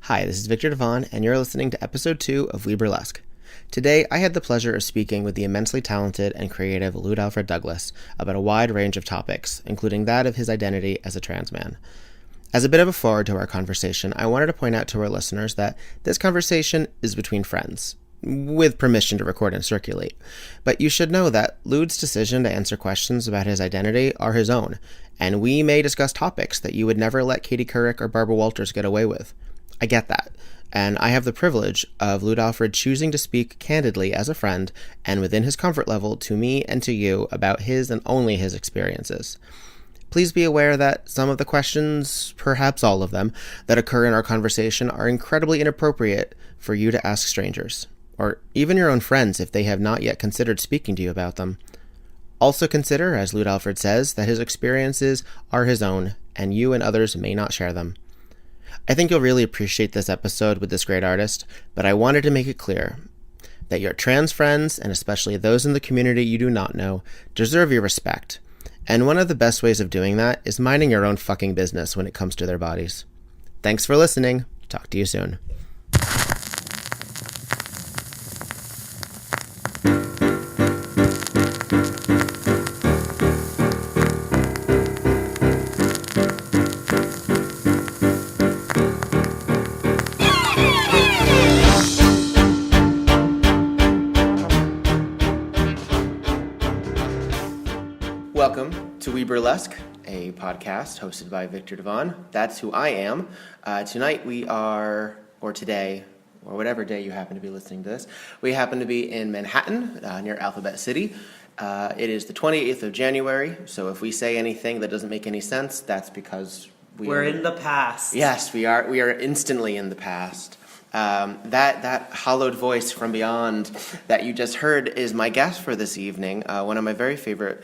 Hi, this is Viktor Devonne, and you're listening to episode 2 of WEBurlesque. Today, I had the pleasure of speaking with the immensely talented and creative Lewd Alfred Douglas about a wide range of topics, including that of his identity as a trans man. As a bit of a forward to our conversation, I wanted to point out to our listeners that this conversation is between friends, with permission to record and circulate. But you should know that Lewd's decision to answer questions about his identity are his own, and we may discuss topics that you would never let Katie Couric or Barbara Walters get away with. I get that, and I have the privilege of Lewd Alfred choosing to speak candidly as a friend and within his comfort level to me and to you about his and only his experiences. Please be aware that some of the questions, perhaps all of them, that occur in our conversation are incredibly inappropriate for you to ask strangers, or even your own friends if they have not yet considered speaking to you about them. Also consider, as Lewd Alfred says, that his experiences are his own, and you and others may not share them. I think you'll really appreciate this episode with this great artist, but I wanted to make it clear that your trans friends, and especially those in the community you do not know, deserve your respect. And one of the best ways of doing that is minding your own fucking business when it comes to their bodies. Thanks for listening. Talk to you soon. Welcome to WEBurlesque, a podcast hosted by Viktor Devonne. That's who I am. Tonight we are, or today, or whatever day you happen to be listening to this, we happen to be in Manhattan, near Alphabet City. It is the 28th of January, so if we say anything that doesn't make any sense, that's because we're in the past. Yes, we are instantly in the past. That hollowed voice from beyond that you just heard is my guest for this evening, one of my very favorite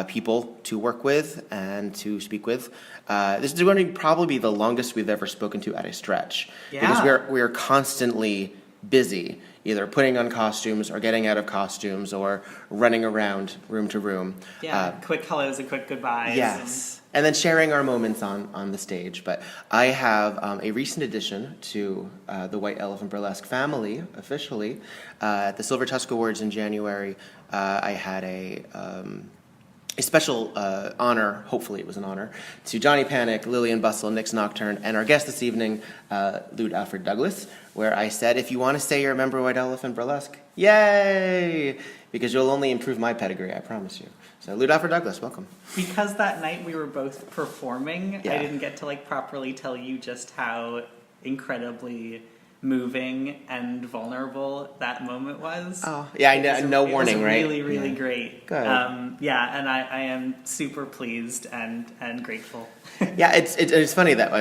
people to work with and to speak with. This is going to probably be the longest we've ever spoken to at a stretch. Yeah. Because we are constantly busy, either putting on costumes or getting out of costumes or running around room to room. Yeah, quick hellos and quick goodbyes. Yes. And then sharing our moments on the stage. But I have a recent addition to the White Elephant Burlesque family, officially. At the Silver Tusk Awards in January, I had a special honor, hopefully it was an honor, to Johnny Panic, Lillian Bustle, Nick's Nocturne, and our guest this evening, Lewd Alfred Douglas, where I said, if you want to say you're a member of White Elephant Burlesque, yay! Because you'll only improve my pedigree, I promise you. So, Lewd Alfred Douglas, welcome. Because that night we were both performing, yeah. I didn't get to properly tell you just how incredibly moving and vulnerable that moment was. Oh, yeah, I know, no warning, right? It was really great. Good. Yeah, and I am super pleased and grateful. Yeah, it's funny that,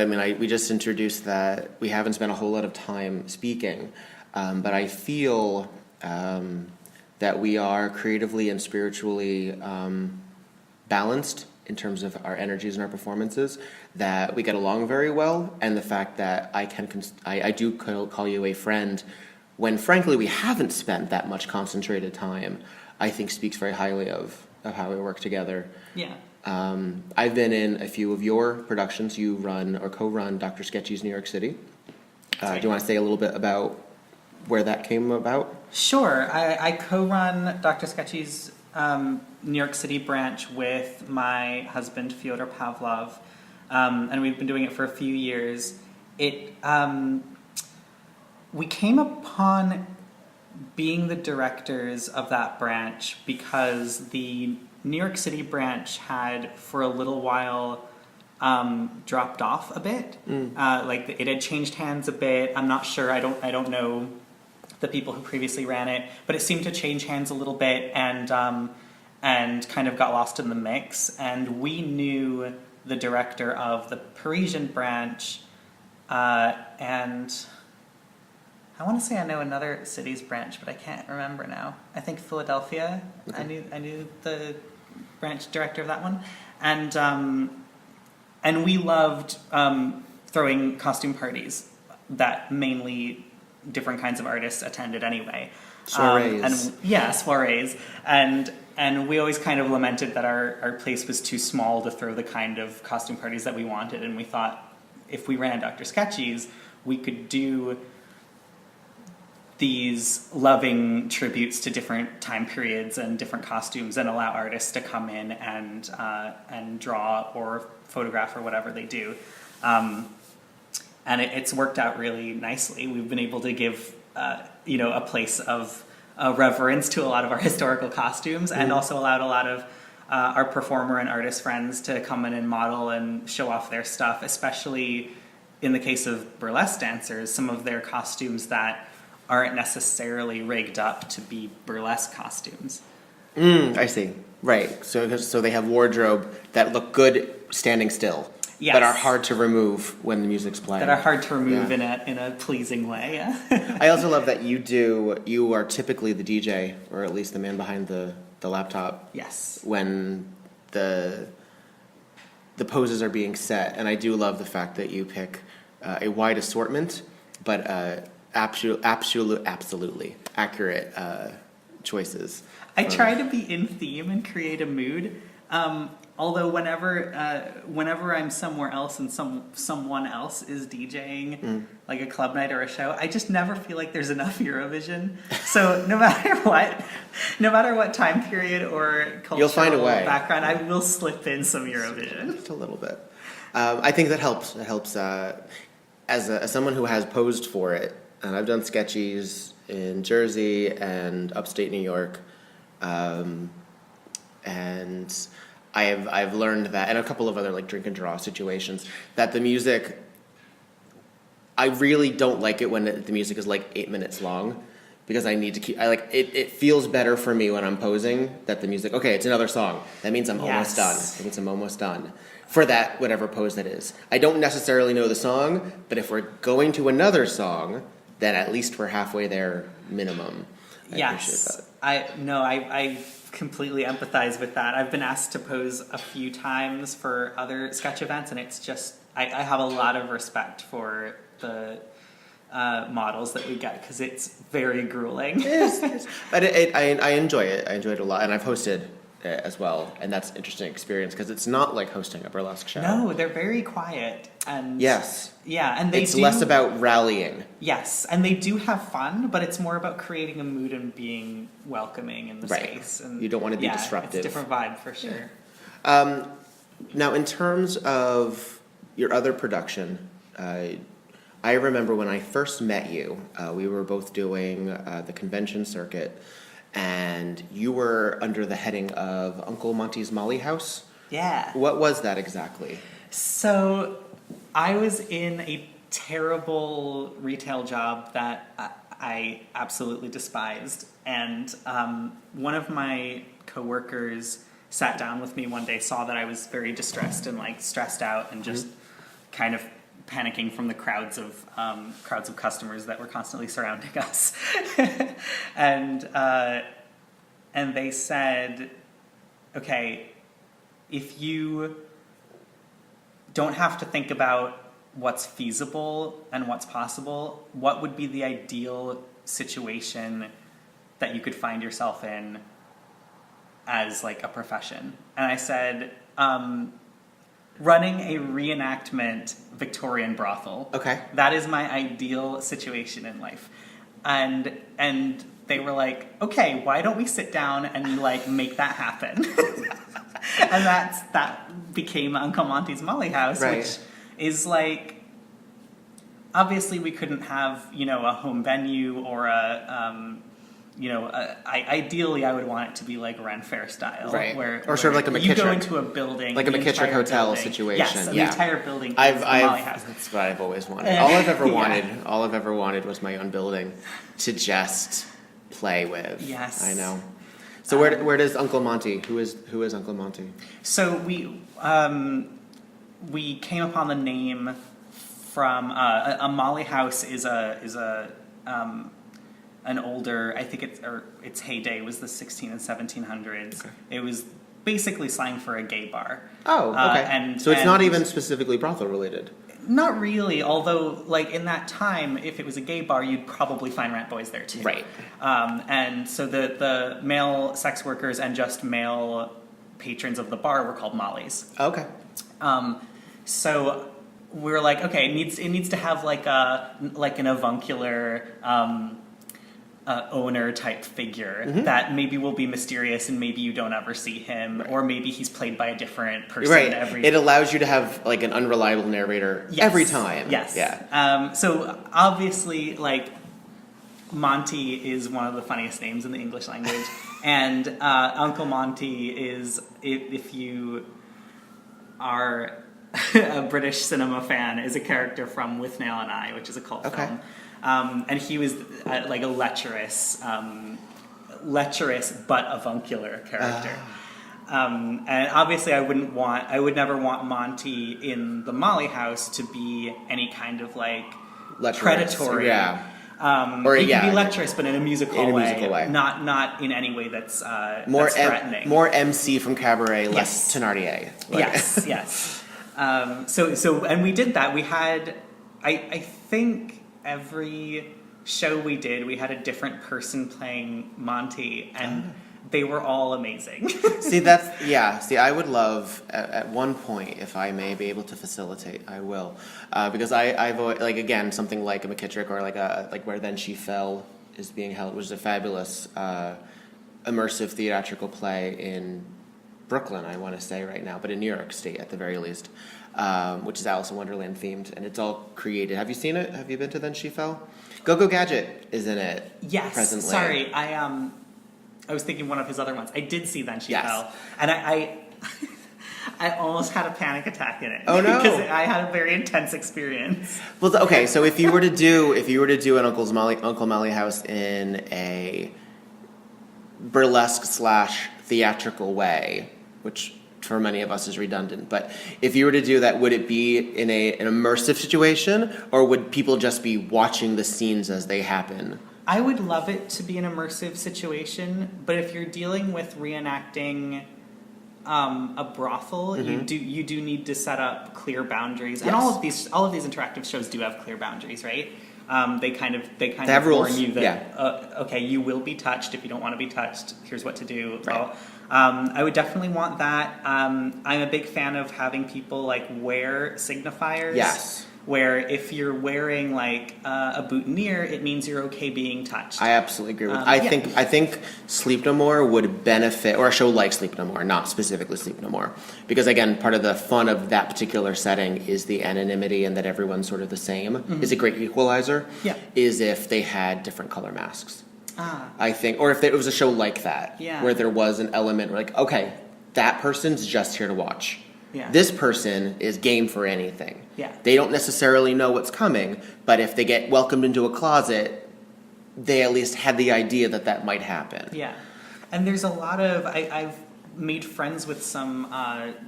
we just introduced that we haven't spent a whole lot of time speaking, but I feel that we are creatively and spiritually balanced in terms of our energies and our performances, that we get along very well, and the fact that I do call you a friend when, frankly, we haven't spent that much concentrated time, I think speaks very highly of how we work together. Yeah. I've been in a few of your productions. You run or co-run Dr. Sketchy's New York City. Do you want to say a little bit about where that came about? Sure. I co-run Dr. Sketchy's New York City branch with my husband, Fyodor Pavlov, and we've been doing it for a few years. We came upon being the directors of that branch because the New York City branch had, for a little while, dropped off a bit. It had changed hands a bit. I'm not sure. I don't know the people who previously ran it, but it seemed to change hands a little bit and kind of got lost in the mix. And we knew the director of the Parisian branch, and I want to say I know another city's branch, but I can't remember now. I think Philadelphia. Okay. I knew the branch director of that one, and we loved throwing costume parties that mainly different kinds of artists attended anyway. Soirees. Soirees. And we always kind of lamented that our place was too small to throw the kind of costume parties that we wanted, and we thought if we ran Dr. Sketchy's, we could do these loving tributes to different time periods and different costumes, and allow artists to come in and draw or photograph or whatever they do. And it's worked out really nicely. We've been able to give a place of reverence to a lot of our historical costumes, and also allowed a lot of our performer and artist friends to come in and model and show off their stuff, especially in the case of burlesque dancers, some of their costumes that aren't necessarily rigged up to be burlesque costumes. I see. Right. So they have wardrobe that look good standing still, yes, but are hard to remove when the music's playing. That are hard to remove in a pleasing way. Yeah. I also love that you are typically the DJ, or at least the man behind the laptop. Yes. When the poses are being set, and I do love the fact that you pick a wide assortment, but absolutely accurate choices. I try to be in theme and create a mood. Although whenever I'm somewhere else and someone else is DJing, like a club night or a show, I just never feel like there's enough Eurovision. So no matter what time period or cultural You'll find a way. background, I will slip in some Eurovision. Just a little bit. I think that helps. It helps as someone who has posed for it, and I've done sketchies in Jersey and upstate New York, and I've learned that, and a couple of other like drink and draw situations, that the music, I really don't like it when the music is like 8 minutes long, because I need to keep, it feels better for me when I'm posing that the music, okay, it's another song. That means I'm almost done. That means I'm almost done. For that, whatever pose that is. I don't necessarily know the song, but if we're going to another song, then at least we're halfway there minimum. I appreciate that. I completely empathize with that. I've been asked to pose a few times for other sketch events, and it's just, I have a lot of respect for the models that we get, because it's very grueling. It is. But I enjoy it. I enjoy it a lot, and I've hosted as well, and that's an interesting experience, because it's not like hosting a burlesque show. No, they're very quiet, and yes, yeah, and it's less about rallying. Yes, and they do have fun, but it's more about creating a mood and being welcoming in the space. And you don't want to be disruptive. It's a different vibe for sure. Yeah. Now, in terms of your other production, I remember when I first met you, we were both doing the convention circuit, and you were under the heading of Uncle Monty's Molly House. Yeah. What was that exactly? So I was in a terrible retail job that I absolutely despised, and one of my coworkers sat down with me one day, saw that I was very distressed and like stressed out, and just kind of panicking from the crowds of customers that were constantly surrounding us, and they said, okay, if you don't have to think about what's feasible and what's possible, what would be the ideal situation that you could find yourself in as like a profession? And I said, running a reenactment Victorian brothel. Okay. That is my ideal situation in life. And they were like, okay, why don't we sit down and like make that happen? And that became Uncle Monty's Molly House, which is like, obviously we couldn't have, a home venue or ideally I would want it to be like Ren Fair style. Right. Or sort of like a McKittrick. You go into a building. Like a McKittrick hotel situation. Yes, the entire building is the Molly House. That's what I've always wanted. All I've ever wanted was my own building to just play with. Yes. I know. So where does Uncle Monty? Who is Uncle Monty? So we came upon the name from a Molly House is an older, I think its heyday was the 16 and 1700s. Okay. It was basically slang for a gay bar. Oh, okay. So it's not even specifically brothel related. Not really, although like in that time, if it was a gay bar, you'd probably find rat boys there too. Right. And so the male sex workers and just male patrons of the bar were called Mollies. Okay. So we were like, okay, it needs to have like an avuncular owner type figure that maybe will be mysterious and maybe you don't ever see him, or maybe he's played by a different person every. It allows you to have like an unreliable narrator every time. Yes. Yeah. So obviously, like, Monty is one of the funniest names in the English language, and Uncle Monty is, if you are a British cinema fan, is a character from With Nail and I, which is a cult film. And he was like a lecherous but avuncular character. And obviously, I would never want Monty in the Molly House to be any kind more lecherous, predatory. Yeah. Or he can be lecherous, but in a musical way. Not in any way that's threatening. More MC from Cabaret, less Thénardier. Yes. So and we did that. We had, I think, every show we did, we had a different person playing Monty, and they were all amazing. See, I would love, at one point, if I may be able to facilitate, I will. Because I've always, like, again, something like a McKittrick or like Where Then She Fell is being held, which is a fabulous immersive theatrical play in Brooklyn, I want to say right now, but in New York State at the very least, which is Alice in Wonderland themed, and it's all created. Have you seen it? Have you been to Then She Fell? Go-Go Gadget is in it. Yes. Presently. Sorry, I was thinking one of his other ones. I did see Then She Fell, and I almost had a panic attack in it. Oh no! Because I had a very intense experience. Well, okay, so if you were to do an Uncle Molly House in a burlesque / theatrical way, which for many of us is redundant, but if you were to do that, would it be in an immersive situation, or would people just be watching the scenes as they happen? I would love it to be an immersive situation, but if you're dealing with reenacting a brothel, you do need to set up clear boundaries, and all of these interactive shows do have cleir boundaries, right? They kind of warn you that okay, you will be touched. If you don't want to be touched, here's what to do. Right. Well, I would definitely want that. I'm a big fan of having people wear signifiers. Yes. Where if you're wearing a boutonniere, it means you're okay being touched. I absolutely agree with. I think Sleep No More would benefit, or a show like Sleep No More, not specifically Sleep No More, because again, part of the fun of that particular setting is the anonymity and that everyone's sort of the same. Mm-hmm. Is a great equalizer. Yeah. Is if they had different color masks. I think, or if it was a show like that, where there was an element where okay, that person's just here to watch. Yeah. This person is game for anything. Yeah. They don't necessarily know what's coming, but if they get welcomed into a closet, they at least had the idea that might happen. Yeah. And there's a lot of... I've made friends with some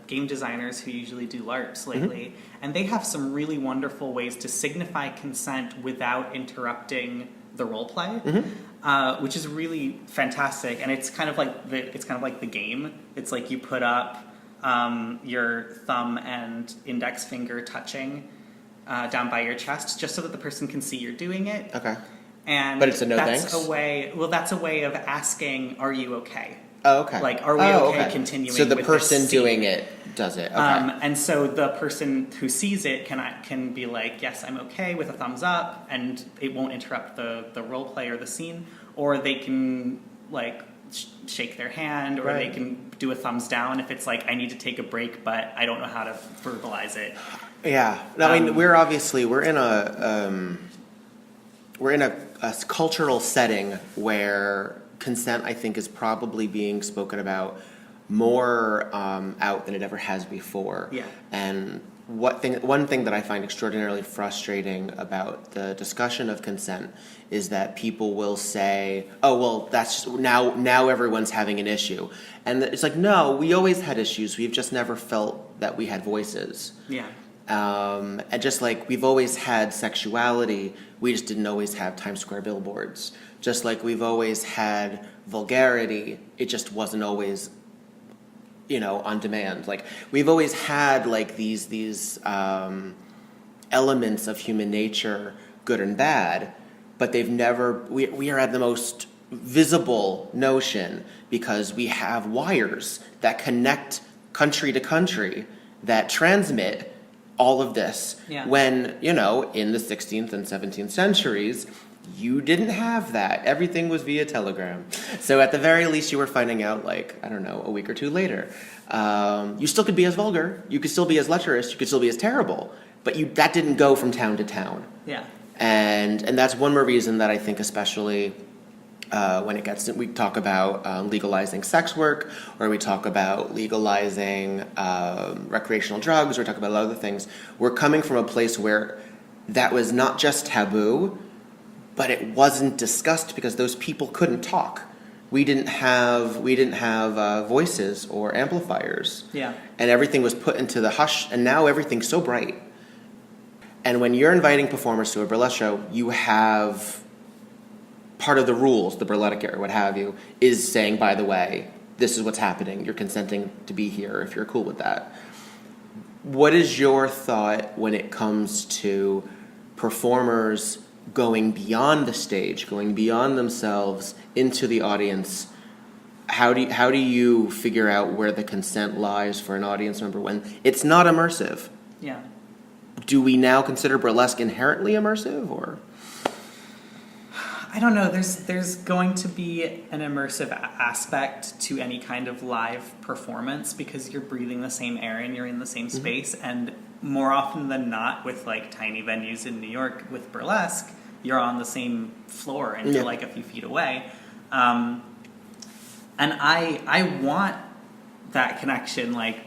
game designers who usually do LARPs lately, and they have some really wonderful ways to signify consent without interrupting the role play, which is really fantastic. And it's kind of like the game. It's like you put up your thumb and index finger touching down by your chest, just so that the person can see you're doing it. Okay. But it's a no thanks? That's a way of asking, are you okay? Oh, okay. Are we okay continuing so the with person this doing it does it. Okay. And so the person who sees it can be yes, I'm okay, with a thumbs up, and it won't interrupt the role play or the scene. Or they can shake their hand, or they can do a thumbs down if it's I need to take a break, but I don't know how to verbalize it. Yeah, no, I mean we're in a cultural setting where consent, I think, is probably being spoken about more out than it ever has before. Yeah, and one thing that I find extraordinarily frustrating about the discussion of consent is that people will say, "Oh, well, that's just, now everyone's having an issue," and it's no, we always had issues. We've just never felt that we had voices. Yeah. And just we've always had sexuality, we just didn't always have Times Square billboards. Just we've always had vulgarity, it just wasn't always on demand. We've always had these elements of human nature, good and bad, but they've never. We are at the most visible notion because we have wires that connect country to country that transmit all of this. Yeah. When, you know, in the 16th and 17th centuries, you didn't have that. Everything was via telegram. So at the very least, you were finding out, like, I don't know, a week or two later. You still could be as vulgar. You could still be as lecherous. You could still be as terrible. But that didn't go from town to town. Yeah. And that's one more reason that I think, especially when it gets to, we talk about legalizing sex work, or we talk about legalizing recreational drugs, or talk about other things. We're coming from a place where that was not just taboo, but it wasn't discussed because those people couldn't talk. We didn't have voices or amplifiers. Yeah. And everything was put into the hush, and now everything's so bright. And when you're inviting performers to a burlesque show, you have part of the rules, the burlesque or what have you, is saying, by the way, this is what's happening. You're consenting to be here if you're cool with that. What is your thought when it comes to performers going beyond the stage, going beyond themselves into the audience? How do you figure out where the consent lies for an audience member when it's not immersive? Yeah. Do we now consider burlesque inherently immersive, or? I don't know. There's going to be an immersive aspect to any kind of live performance because you're breathing the same air and you're in the same space. And more often than not, with like tiny venues in New York with burlesque, you're on the same floor and you're like a few feet away. And I want that connection. Like,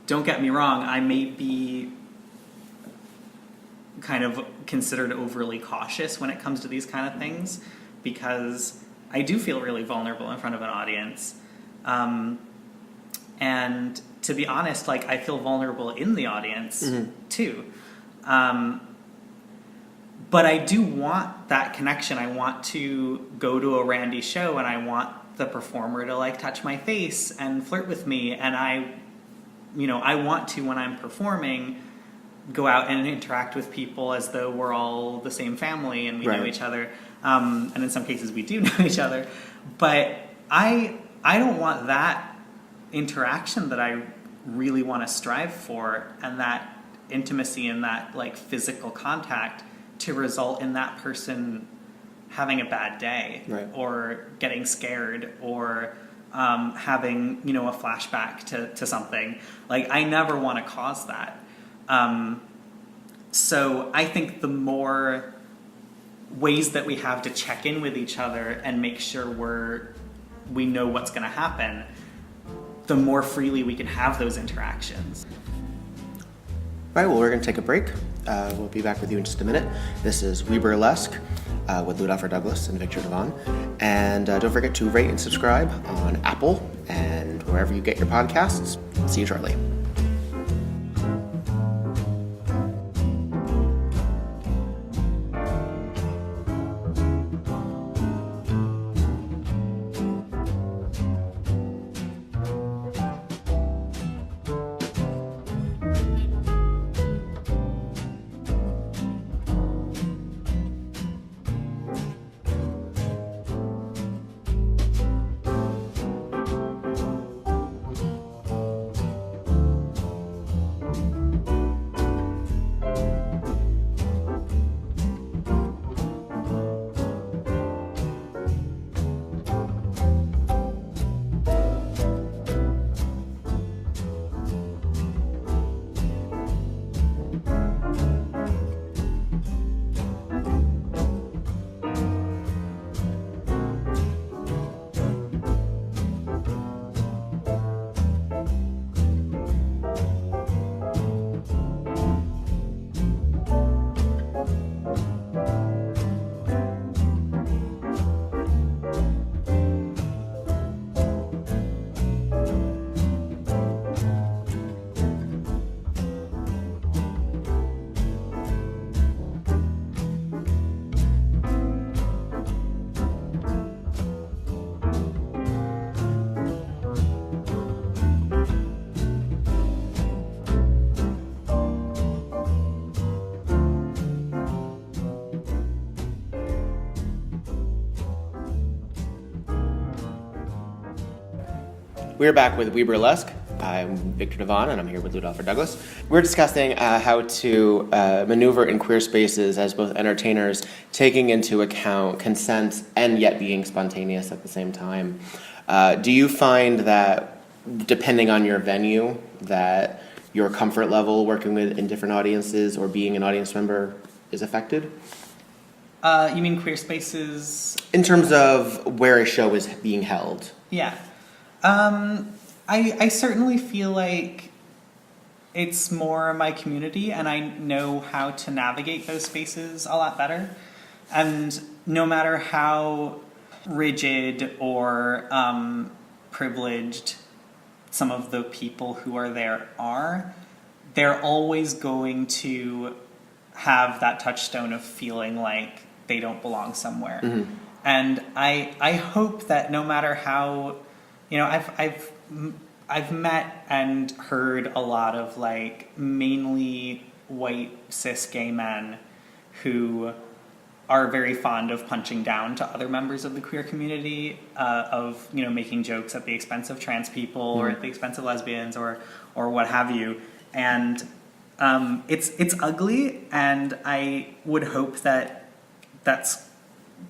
don't get me wrong, I may be kind of considered overly cautious when it comes to these kind of things because I do feel really vulnerable in front of an audience. And to be honest, like, I feel vulnerable in the audience too. But I do want that connection. I want to go to a Randy show and I want the performer to like touch my face and flirt with me. And I want to, when I'm performing, go out and interact with people as though we're all the same family and we know each other. And in some cases we do know each other. But I don't want that interaction that I really want to strive for, and that intimacy and that like physical contact to result in that person having a bad day or getting scared or having, a flashback to something. Like, I never want to cause that. So I think the more ways that we have to check in with each other and make sure we know what's going to happen, the more freely we can have those interactions. All right, well, we're going to take a break. We'll be back with you in just a minute. This is WEBurlesque with Lewd, Alfred, and Viktor Devonne. And don't forget to rate and subscribe on Apple and wherever you get your podcasts. See you shortly. We're back with WEBurlesque, I'm Viktor Devonne, and I'm here with Lewd, Alfred, Douglas. We're discussing how to maneuver in queer spaces as both entertainers, taking into account consent and yet being spontaneous at the same time. Do you find that, depending on your venue, that your comfort level working with in different audiences or being an audience member is affected? You mean queer spaces? In terms of where a show is being held. Yeah. I certainly feel like it's more my community, and I know how to navigate those spaces a lot better. And no matter how rigid or privileged some of the people who are there are, they're always going to have that touchstone of feeling like they don't belong somewhere. Mm-hmm. And I hope that no matter how, I've met and heard a lot of like mainly white cis gay men who are very fond of punching down to other members of the queer community, of making jokes at the expense of trans people, mm-hmm. or at the expense of lesbians or what have you. And it's ugly, and I would hope that that's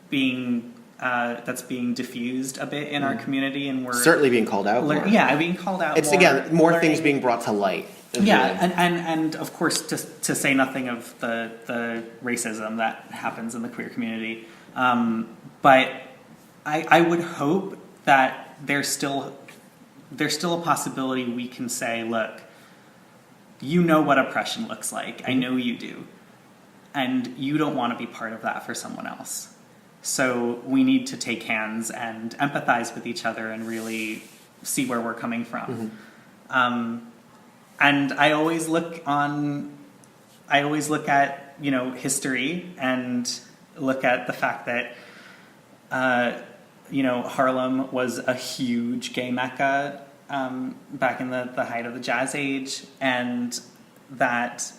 being diffused a bit in our community, and we're certainly being called out. Being called out. It's more, again more things being brought to light. Yeah, and of course, to say nothing of the racism that happens in the queer community, but I would hope that there's still a possibility we can say, look, you know what oppression looks like. I know you do. And you don't want to be part of that for someone else. So we need to take hands and empathize with each other and really see where we're coming from. Mm-hmm. And I always look at, history and look at the fact that, Harlem was a huge gay mecca back in the height of the Jazz Age, and that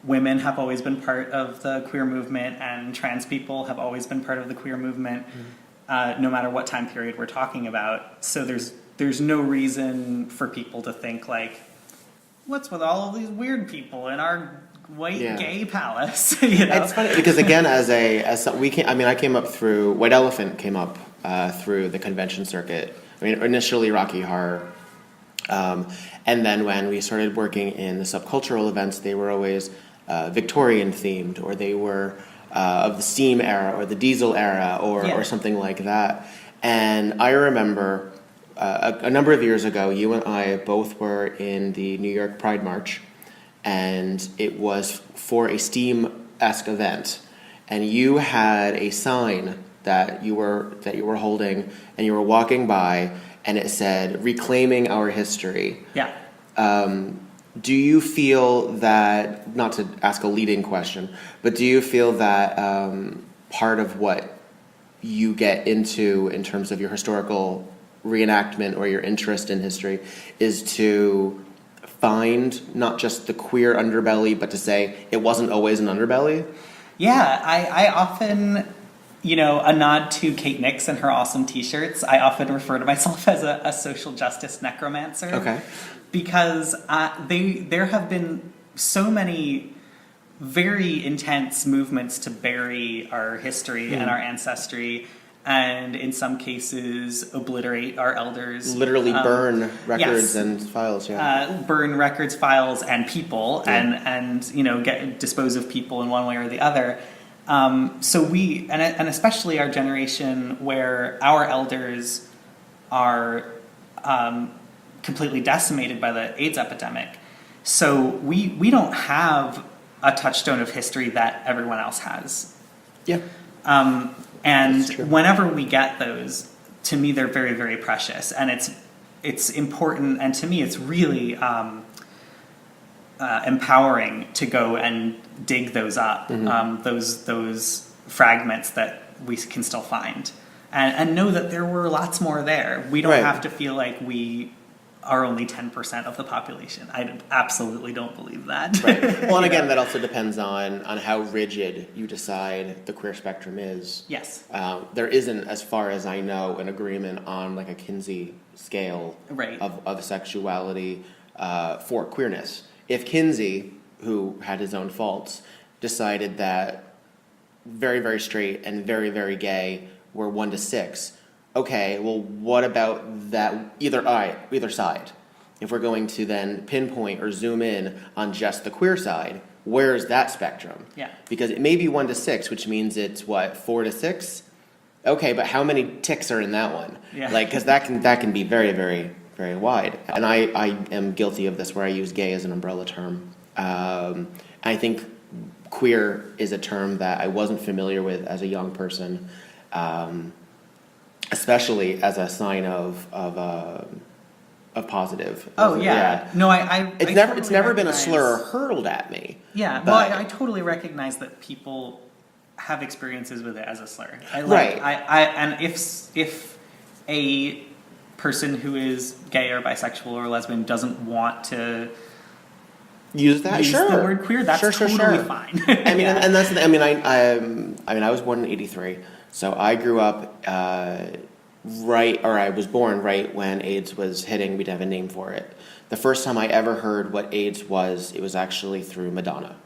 women have always been part of the queer movement, and trans people have always been part of the queer movement, no matter what time period we're talking about. So there's no reason for people to think like, what's with all of these weird people in our white gay palace? It's funny because again, I came up through White Elephant came up through the convention circuit. I mean, initially Rocky Horror, and then when we started working in the subcultural events, they were always Victorian themed, or they were of the steam era or the diesel era or something like that. And I remember a number of years ago, you and I both were in the New York Pride March, and it was for a steam-esque event, and you had a sign that you were holding, and you were walking by, and it said "Reclaiming Our History." Yeah. Do you feel that, not to ask a leading question, but do you feel that part of what you get into in terms of your historical reenactment or your interest in history is to find not just the queer underbelly, but to say it wasn't always an underbelly? Yeah, I often, a nod to Kate Nix and her awesome t-shirts, I often refer to myself as a social justice necromancer. Okay. Because there have been so many very intense movements to bury our history and our ancestry, and in some cases obliterate our elders. Literally burn records and files. Burn records, files, and people, and dispose of people in one way or the other. So we, and especially our generation, where our elders are completely decimated by the AIDS epidemic. So we don't have a touchstone of history that everyone else has. Yeah. And whenever we get those, to me they're very, very precious, and it's important, and to me it's really empowering to go and dig those up, those fragments that we can still find, and know that there were lots more there. We don't have to feel like we are only 10% of the population. I absolutely don't believe that. Right. Well, and again, that also depends on how rigid you decide the queer spectrum is. Yes. There isn't, as far as I know, an agreement on like a Kinsey scale Right. of sexuality for queerness. If Kinsey, who had his own faults, decided that very, very straight and very, very gay were 1 to 6, okay, well, what about that either side? If we're going to then pinpoint or zoom in on just the queer side, where is that spectrum? Yeah. Because it may be 1 to 6, which means it's what, 4 to 6? Okay, but how many ticks are in that one? Yeah. Like, because that can be very, very, very wide. And I am guilty of this, where I use gay as an umbrella term. I think queer is a term that I wasn't familiar with as a young person. Especially as a sign of positive. Oh yeah. No, It's never been a slur hurled at me. Yeah. But, well, I totally recognize that people have experiences with it as a slur. Right. And if a person who is gay or bisexual or lesbian doesn't want to use the word queer, that's totally fine. I mean, and that's the, I was born in '83. So I grew up I was born right when AIDS was hitting. We didn't have a name for it. The first time I ever heard what AIDS was, it was actually through Madonna.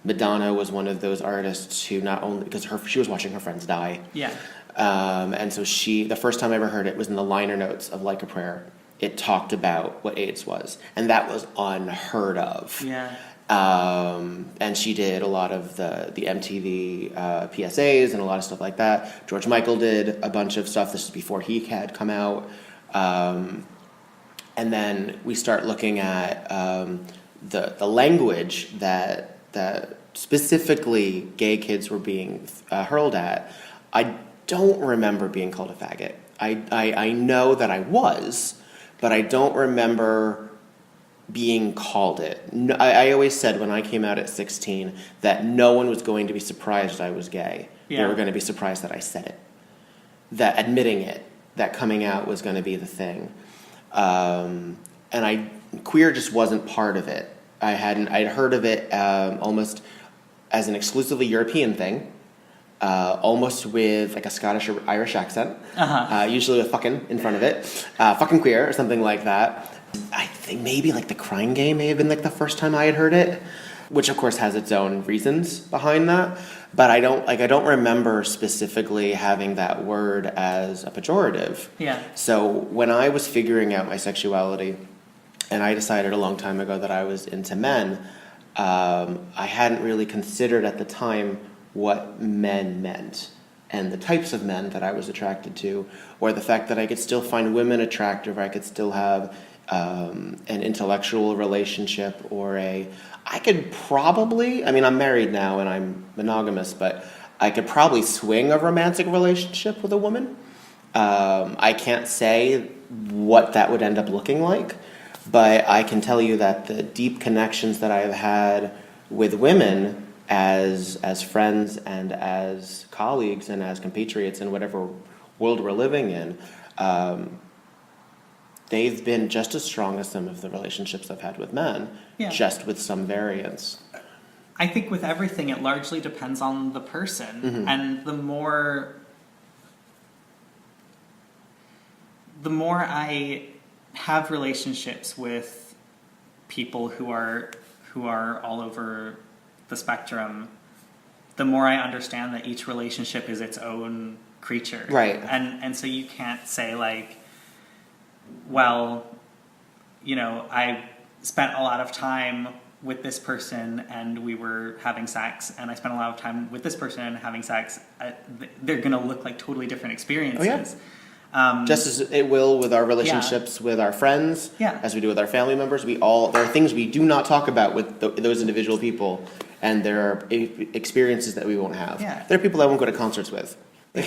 Madonna was one of those artists who not only, because she was watching her friends die. Yeah. And so the first time I ever heard it was in the liner notes of Like a Prayer. It talked about what AIDS was. And that was unheard of. Yeah. And she did a lot of the MTV PSAs and a lot of stuff like that. George Michael did a bunch of stuff. This is before he had come out. And then we start looking at the language that specifically gay kids were being hurled at. I don't remember being called a faggot. I know that I was, but I don't remember being called it. No, I always said when I came out at 16 that no one was going to be surprised I was gay. Yeah. They were going to be surprised that I said it. That admitting it, that coming out was going to be the thing. And queer just wasn't part of it. I'd heard of it almost as an exclusively European thing, almost with like a Scottish or Irish accent, usually with fucking in front of it, fucking queer or something like that. I think maybe like the Crying Game may have been like the first time I had heard it, which of course has its own reasons behind that. But I don't remember specifically having that word as a pejorative. Yeah. So when I was figuring out my sexuality, and I decided a long time ago that I was into men, I hadn't really considered at the time what men meant and the types of men that I was attracted to, or the fact that I could still find women attractive, or I could still have an intellectual relationship, I could probably, I'm married now and I'm monogamous, but I could probably swing a romantic relationship with a woman. I can't say what that would end up looking like, but I can tell you that the deep connections that I've had with women as friends and as colleagues and as compatriots in whatever world we're living in, they've been just as strong as some of the relationships I've had with men, just with some variance. I think with everything, it largely depends on the person. Mm-hmm. And the more I have relationships with people who are all over the spectrum, the more I understand that each relationship is its own creature. Right. And so you can't say like, well, I spent a lot of time with this person and we were having sex, and I spent a lot of time with this person and having sex. They're going to look like totally different experiences. Oh, yeah. Just as it will with our relationships with our friends, as we do with our family members. There are things we do not talk about with those individual people, and there are experiences that we won't have. Yeah. There are people I won't go to concerts with. Like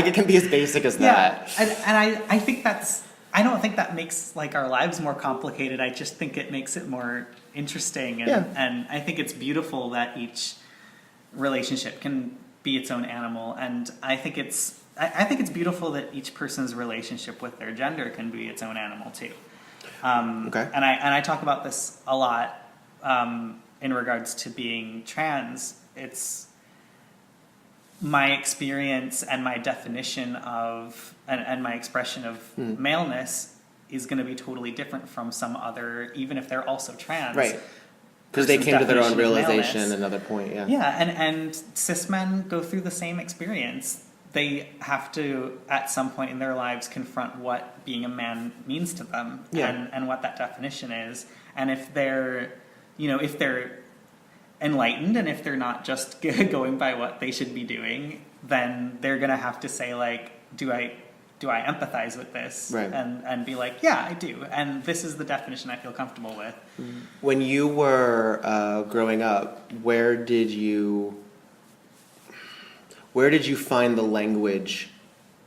it can be as basic as that. And I think I don't think that makes like our lives more complicated. I just think it makes it more interesting, and I think it's beautiful that each relationship can be its own animal, and I think it's beautiful that each person's relationship with their gender can be its own animal too. Okay. And I talk about this a lot in regards to being trans. It's my experience and my definition of and my expression of maleness is going to be totally different from some other, even if they're also trans. Right. Because they came to their own realization, another point, yeah. Yeah, and cis men go through the same experience. They have to, at some point in their lives, confront what being a man means to them and what that definition is. And if they're, if they're enlightened and if they're not just going by what they should be doing, then they're going to have to say, like, do I empathize with this? Right. And be like, yeah, I do. And this is the definition I feel comfortable with. When you were growing up, where did you find the language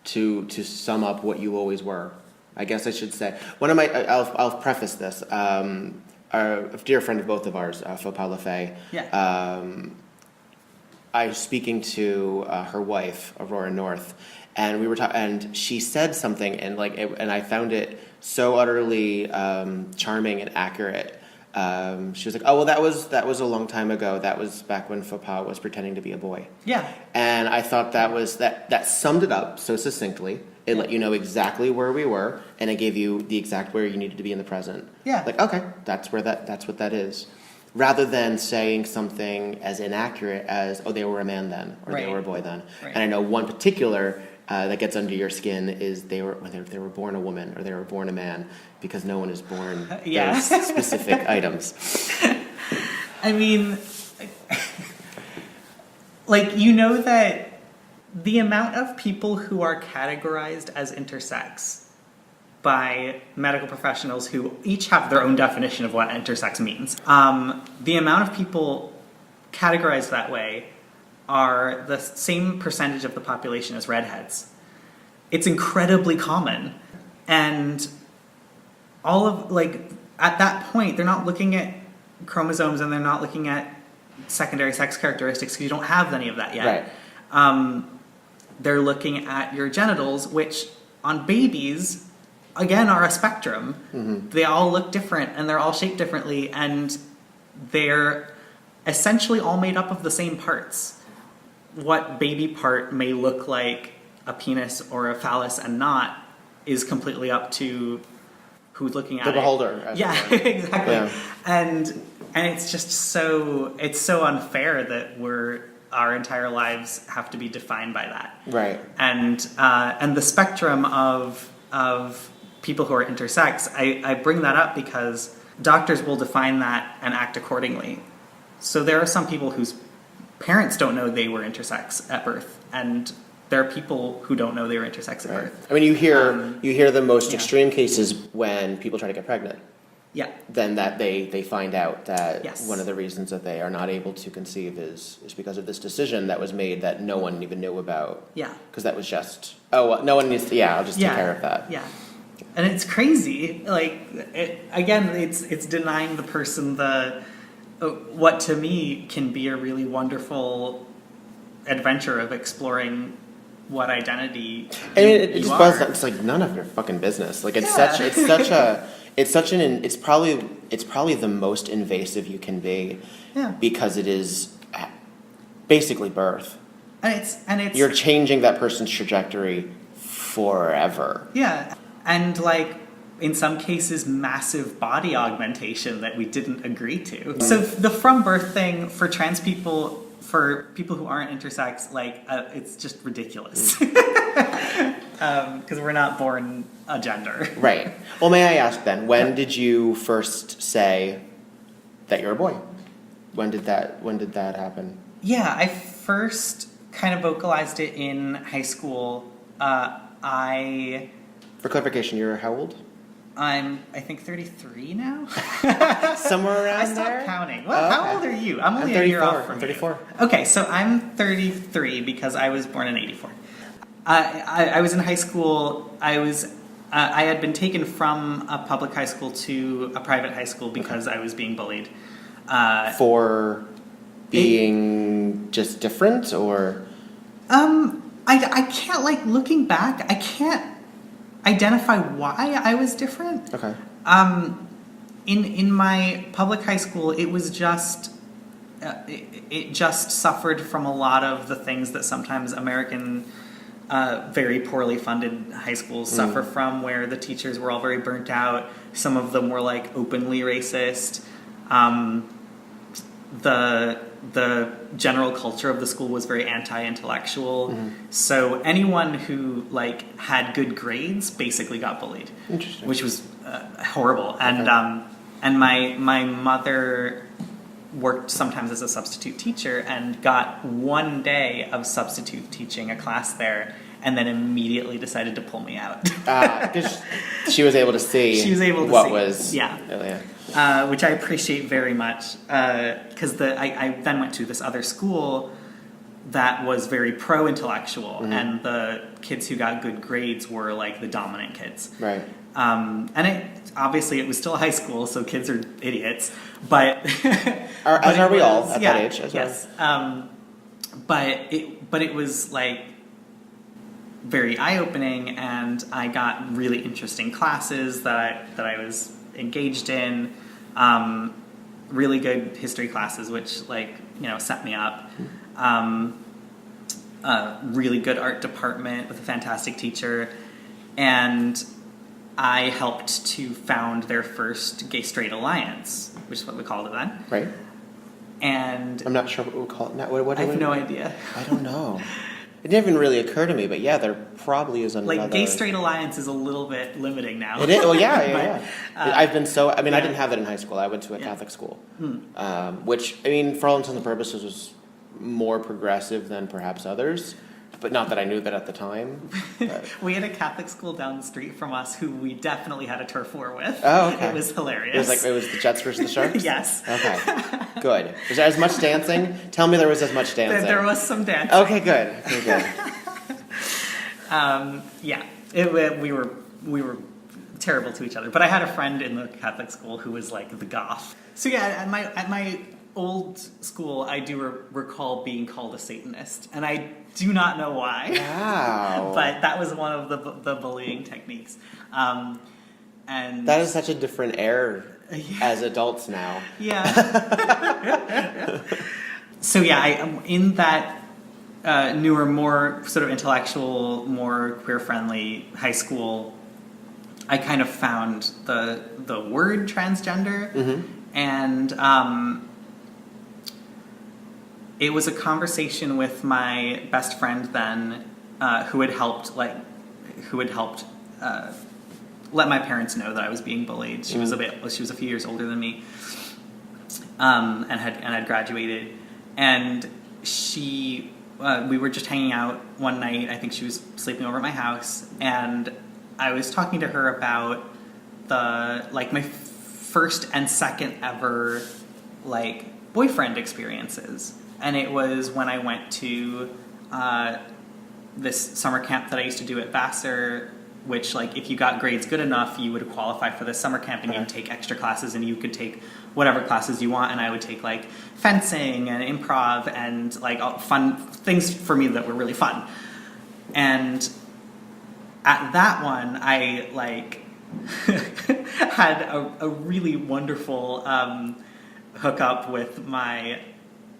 to sum up what you always were? I guess I should say. I'll preface this. A dear friend of both of ours, Fopal Lefay, I was speaking to her wife, Aurora North, and we were and she said something, and and I found it so utterly charming and accurate. She was like, "Oh, well, that was a long time ago. That was back when Fopal was pretending to be a boy." Yeah. And I thought that summed it up so succinctly. It let you know exactly where we were, and it gave you the exact where you needed to be in the present. Yeah. Like, okay, that's what that is. Rather than saying something as inaccurate as, oh, they were a man then, or they were a boy then. Right. And I know one particular that gets under your skin is they were born a woman or they were born a man, because no one is born those specific items. I mean, that the amount of people who are categorized as intersex by medical professionals who each have their own definition of what intersex means. The amount of people categorized that way are the same percentage of the population as redheads. It's incredibly common. And at that point, they're not looking at chromosomes and they're not looking at secondary sex characteristics because you don't have any of that yet. Right. They're looking at your genitals, which on babies, again, are a spectrum. Mm-hmm. They all look different and they're all shaped differently, and they're essentially all made up of the same parts. What baby part may look like a penis or a phallus and not is completely up to who's looking at the beholder. Yeah, exactly. Yeah. And it's just so unfair that our entire lives have to be defined by that. Right. And the spectrum of people who are intersex, I bring that up because doctors will define that and act accordingly. So there are some people whose parents don't know they were intersex at birth, and there are people who don't know they were intersex at birth. I mean, you hear the most extreme cases when people try to get pregnant. Yeah. Then that they find out that one of the reasons that they are not able to conceive is because of this decision that was made that no one even knew about. Yeah. Because that was just, no one needs to, I'll just take care of that. Yeah. And it's crazy. It's denying the person what to me can be a really wonderful adventure of exploring what identity it's like none of your fucking business. Like it's probably the most invasive you can be, because it is basically birth. And it's you're changing that person's trajectory forever. Yeah. And in some cases, massive body augmentation that we didn't agree to. Mm-hmm. So the from birth thing for trans people, for people who aren't intersex, it's just ridiculous. Because we're not born a gender. Right. Well, may I ask then, when did you first say that you're a boy? When did that happen? Yeah, I first kind of vocalized it in high school. For clarification, you're how old? I think 33 now. Somewhere around there? I stopped counting. Well, how old are you? I'm only a year off from 34. You. Okay, so I'm 33 because I was born in 84. I was in high school. I had been taken from a public high school to a private high school because I was being bullied. For being just different, or? I can't, looking back, I can't identify why I was different. Okay. In my public high school, it was just it just suffered from a lot of the things that sometimes American very poorly funded high schools suffer from, where the teachers were all very burnt out. Some of them were like openly racist. The general culture of the school was very anti-intellectual. So anyone who like had good grades basically got bullied. Interesting. Which was horrible. And and my mother worked sometimes as a substitute teacher and got one day of substitute teaching a class there, and then immediately decided to pull me out. Because she was able to see what was... Yeah. Which I appreciate very much, because I then went to this other school that was very pro-intellectual, and the kids who got good grades were like the dominant kids. Right. And obviously it was still high school, so kids are idiots, but... As are we all at that age. Yes. But it was like very eye-opening, and I got really interesting classes that I was engaged in. Really good history classes, which like, you know, set me up. Really good art department with a fantastic teacher, and I helped to found their first gay-straight alliance, which is what we called it then. Right. And I'm not sure what we'll call it now. What I have no idea. I don't know. It didn't even really occur to me, but yeah, there probably is another... Like, gay-straight alliance is a little bit limiting now. It is? Well, yeah. I've been so... I mean, yeah. I didn't have that in high school. I went to a Catholic school, which, I mean, for all intents and purposes, was more progressive than perhaps others. But not that I knew that at the time. We had a Catholic school down the street from us who we definitely had a turf war with. Oh, okay. It was hilarious. It was the Jets versus the Sharks? Yes. Okay, good. Was there as much dancing? Tell me there was as much dancing. There was some dancing. Okay, good. Okay, good. Yeah. We were terrible to each other. But I had a friend in the Catholic school who was like the goth. So yeah, at my old school, I do recall being called a Satanist, and I do not know why. Wow. But that was one of the bullying techniques. And that is such a different era as adults now. Yeah. So yeah, I in that newer, more sort of intellectual, more queer-friendly high school, I kind of found the word transgender, and it was a conversation with my best friend then, who had helped let my parents know that I was being bullied. She was a few years older than me, and had graduated, and we were just hanging out one night. I think she was sleeping over at my house, and I was talking to her about my first and second ever boyfriend experiences. And it was when I went to this summer camp that I used to do at Vassar, which, if you got grades good enough, you would qualify for this summer camp, and you'd take extra classes, and you could take whatever classes you want. And I would take, fencing and improv and, all fun things for me that were really fun. And at that one, I, had a really wonderful hookup with my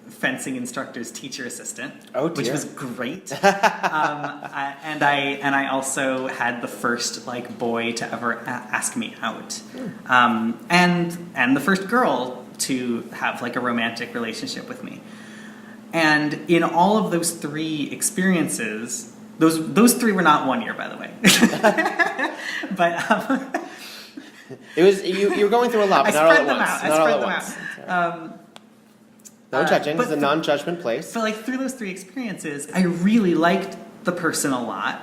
fencing instructor's teacher assistant, which was great. And I also had the first boy to ever ask me out, and the first girl to have a romantic relationship with me. And in all of those three experiences, those three were not 1 year, by the way. But it was you were going through a lot, but not all at once. I spread them out. No judging. It's a non-judgment place. But through those three experiences, I really liked the person a lot.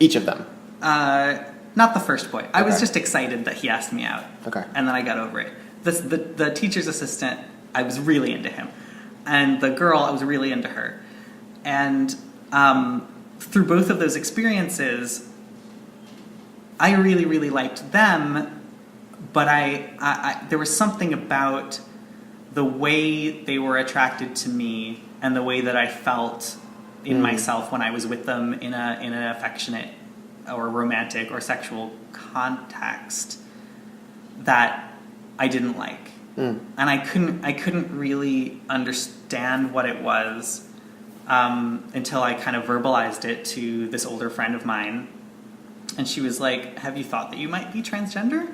Each of them? Not the first boy. I was just excited that he asked me out. Okay. And then I got over it. The teacher's assistant, I was really into him. And the girl, I was really into her. And through both of those experiences, I really, really liked them. But I there was something about the way they were attracted to me and the way that I felt in myself when I was with them in an affectionate or romantic or sexual context that I didn't like. And I couldn't really understand what it was until I kind of verbalized it to this older friend of mine. And she was like, have you thought that you might be transgender?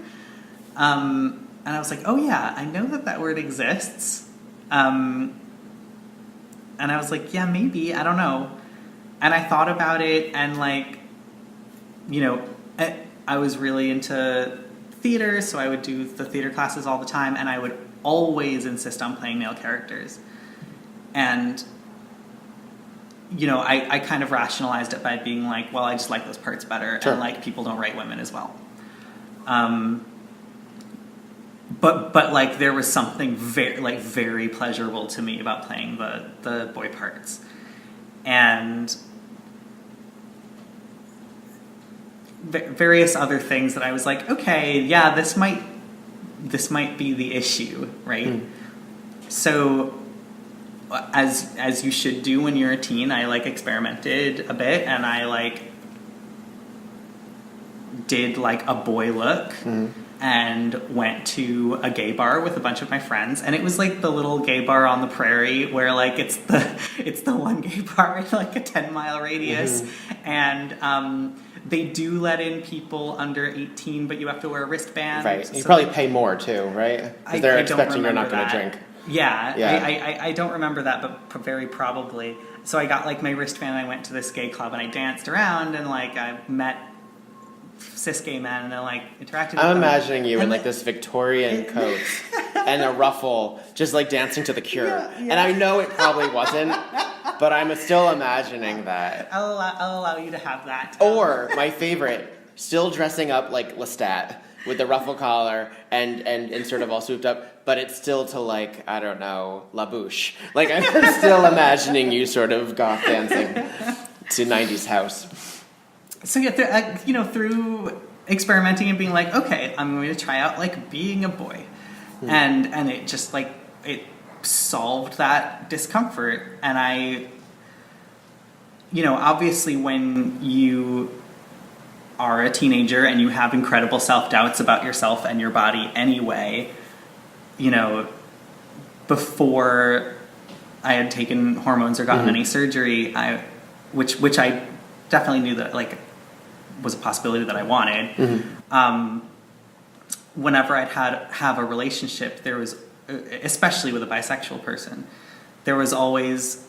And I was like, oh yeah, I know that word exists. And I was like, yeah, maybe, I don't know. And I thought about it, and like, you know, I was really into theater, so I would do the theater classes all the time, and I would always insist on playing male characters. And, you know, I kind of rationalized it by being like, well, I just like those parts better, Sure. and like people don't write women as well. But like there was something very pleasurable to me about playing the boy parts. And various other things that I was like, okay, yeah, this might be the issue, right? So as you should do when you're a teen, I like experimented a bit, and I like did like a boy look and went to a gay bar with a bunch of my friends, and it was like the little gay bar on the prairie where like it's the one gay bar in like a 10-mile radius, and they do let in people under 18, but you have to wear a wristband. Right. So you probably pay more too, right? Because they're expecting you're not going to drink. Yeah. I don't remember that, but very probably. So I got like my wristband, and I went to this gay club, and I danced around, and like I met cis gay men, and I like interacted with them. I'm imagining you in like this Victorian coat and a ruffle, just like dancing to The Cure. Yeah. And I know it probably wasn't, but I'm still imagining that. I'll allow you to have that. Or, my favorite, still dressing up like Lestat with the ruffle collar and sort of all swooped up, but it's still to like, I don't know, La Bouche. Like, I'm still imagining you sort of goth dancing to 90s house. So yeah, through experimenting and being like, okay, I'm going to try out like being a boy, and it just like it solved that discomfort. And I, you know, obviously when you are a teenager and you have incredible self-doubts about yourself and your body anyway, you know, before I had taken hormones or gotten any surgery, which I definitely knew that like was a possibility that I wanted. Whenever I'd have a relationship, there was, especially with a bisexual person, there was always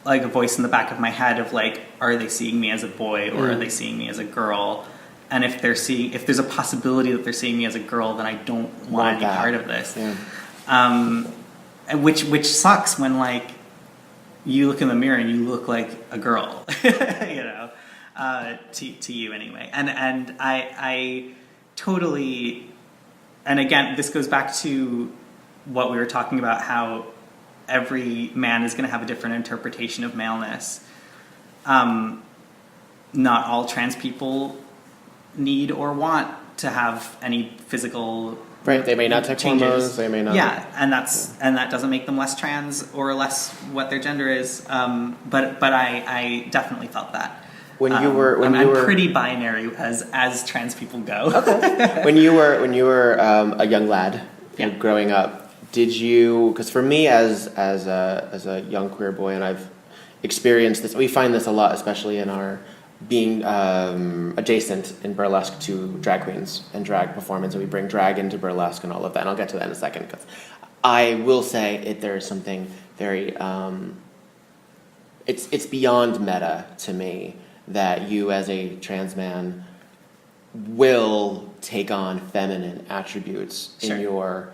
like a voice in the back of my head of like, are they seeing me as a boy or are they seeing me as a girl? And if there's a possibility that they're seeing me as a girl, then I don't want any part of this. Yeah. Which sucks when like you look in the mirror and you look like a girl, you know, to you anyway. And I totally, and again, this goes back to what we were talking about, how every man is going to have a different interpretation of maleness. Not all trans people need or want to have any physical Right, they may not take hormones, they may not. Yeah, and that doesn't make them less trans or less what their gender is. But I definitely felt that. I'm pretty binary as trans people go. Okay. when you were a young lad, growing up, did you? Because for me, as a young queer boy, and I've experienced this, we find this a lot, especially in our being adjacent in burlesque to drag queens and drag performance, and we bring drag into burlesque and all of that, and I'll get to that in a second, because I will say there is something very it's beyond meta to me that you as a trans man will take on feminine attributes in your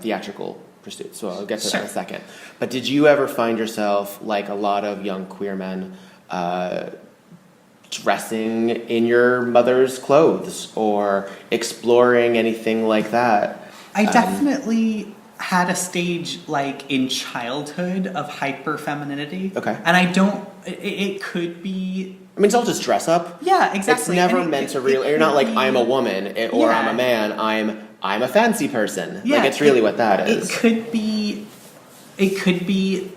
theatrical pursuits. So I'll get to that in a second. But did you ever find yourself, like a lot of young queer men, dressing in your mother's clothes or exploring anything like that? I definitely had a stage like in childhood of hyper femininity. Okay. And I don't, it could be. I mean, it's all just dress up. Yeah, exactly. It's never meant to really, you're not like, I'm a woman or I'm a man, I'm a fancy person. Yeah, like, it's really what that is. It could be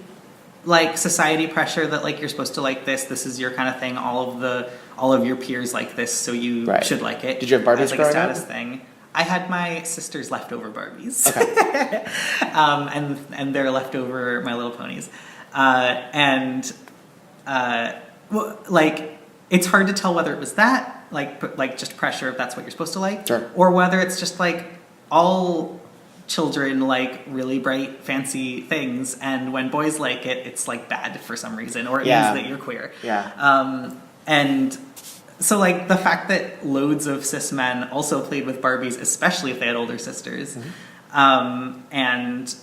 like society pressure that like you're supposed to like this is your kind of thing. All of your peers like this, so you should like it. Did you have Barbies as like a growing status up? thing? I had my sister's leftover Barbies. Okay. And they're leftover My Little Ponies. Well, like, it's hard to tell whether it was that, like just pressure if that's what you're supposed to like, Sure. or whether it's just like all children like really bright, fancy things, and when boys like it, it's like bad for some reason, or it means that you're queer. Yeah. And so, like, the fact that loads of cis men also played with Barbies, especially if they had older sisters, and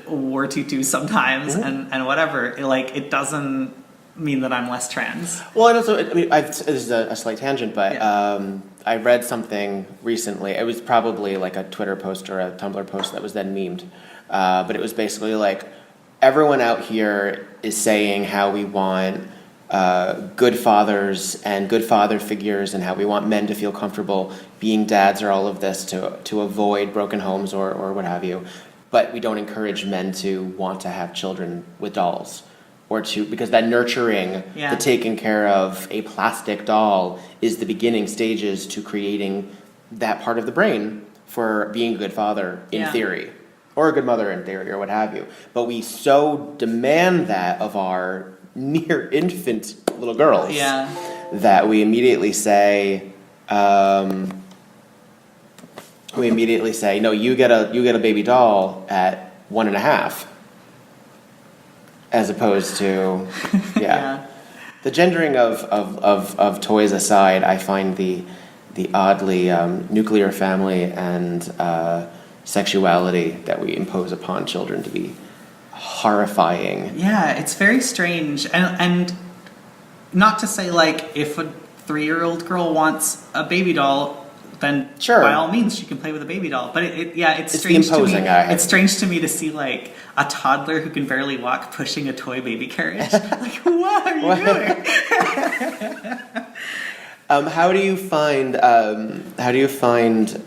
wore tutus sometimes, and whatever, it doesn't mean that I'm less trans. Well, and also, I mean, this is a slight tangent, but I read something recently. It was probably like a Twitter post or a Tumblr post that was then memed, but it was basically like, everyone out here is saying how we want good fathers and good father figures, and how we want men to feel comfortable being dads or all of this to avoid broken homes or what have you. But we don't encourage men to want to have children with dolls, or because that nurturing, the taking care of a plastic doll is the beginning stages to creating that part of the brain for being a good father in theory, or a good mother in theory, or what have you. But we so demand that of our near infant little girls that we immediately say, no, you get a baby doll at 1.5, as opposed to the gendering of toys aside. I find the oddly nuclear family and sexuality that we impose upon children to be horrifying. Yeah, it's very strange, and not to say like if a 3-year-old girl wants a baby doll, then by all means she can play with a baby doll. But it's strange to me. It's strange to me to see like a toddler who can barely walk pushing a toy baby carriage. Like, what are you doing? How do you find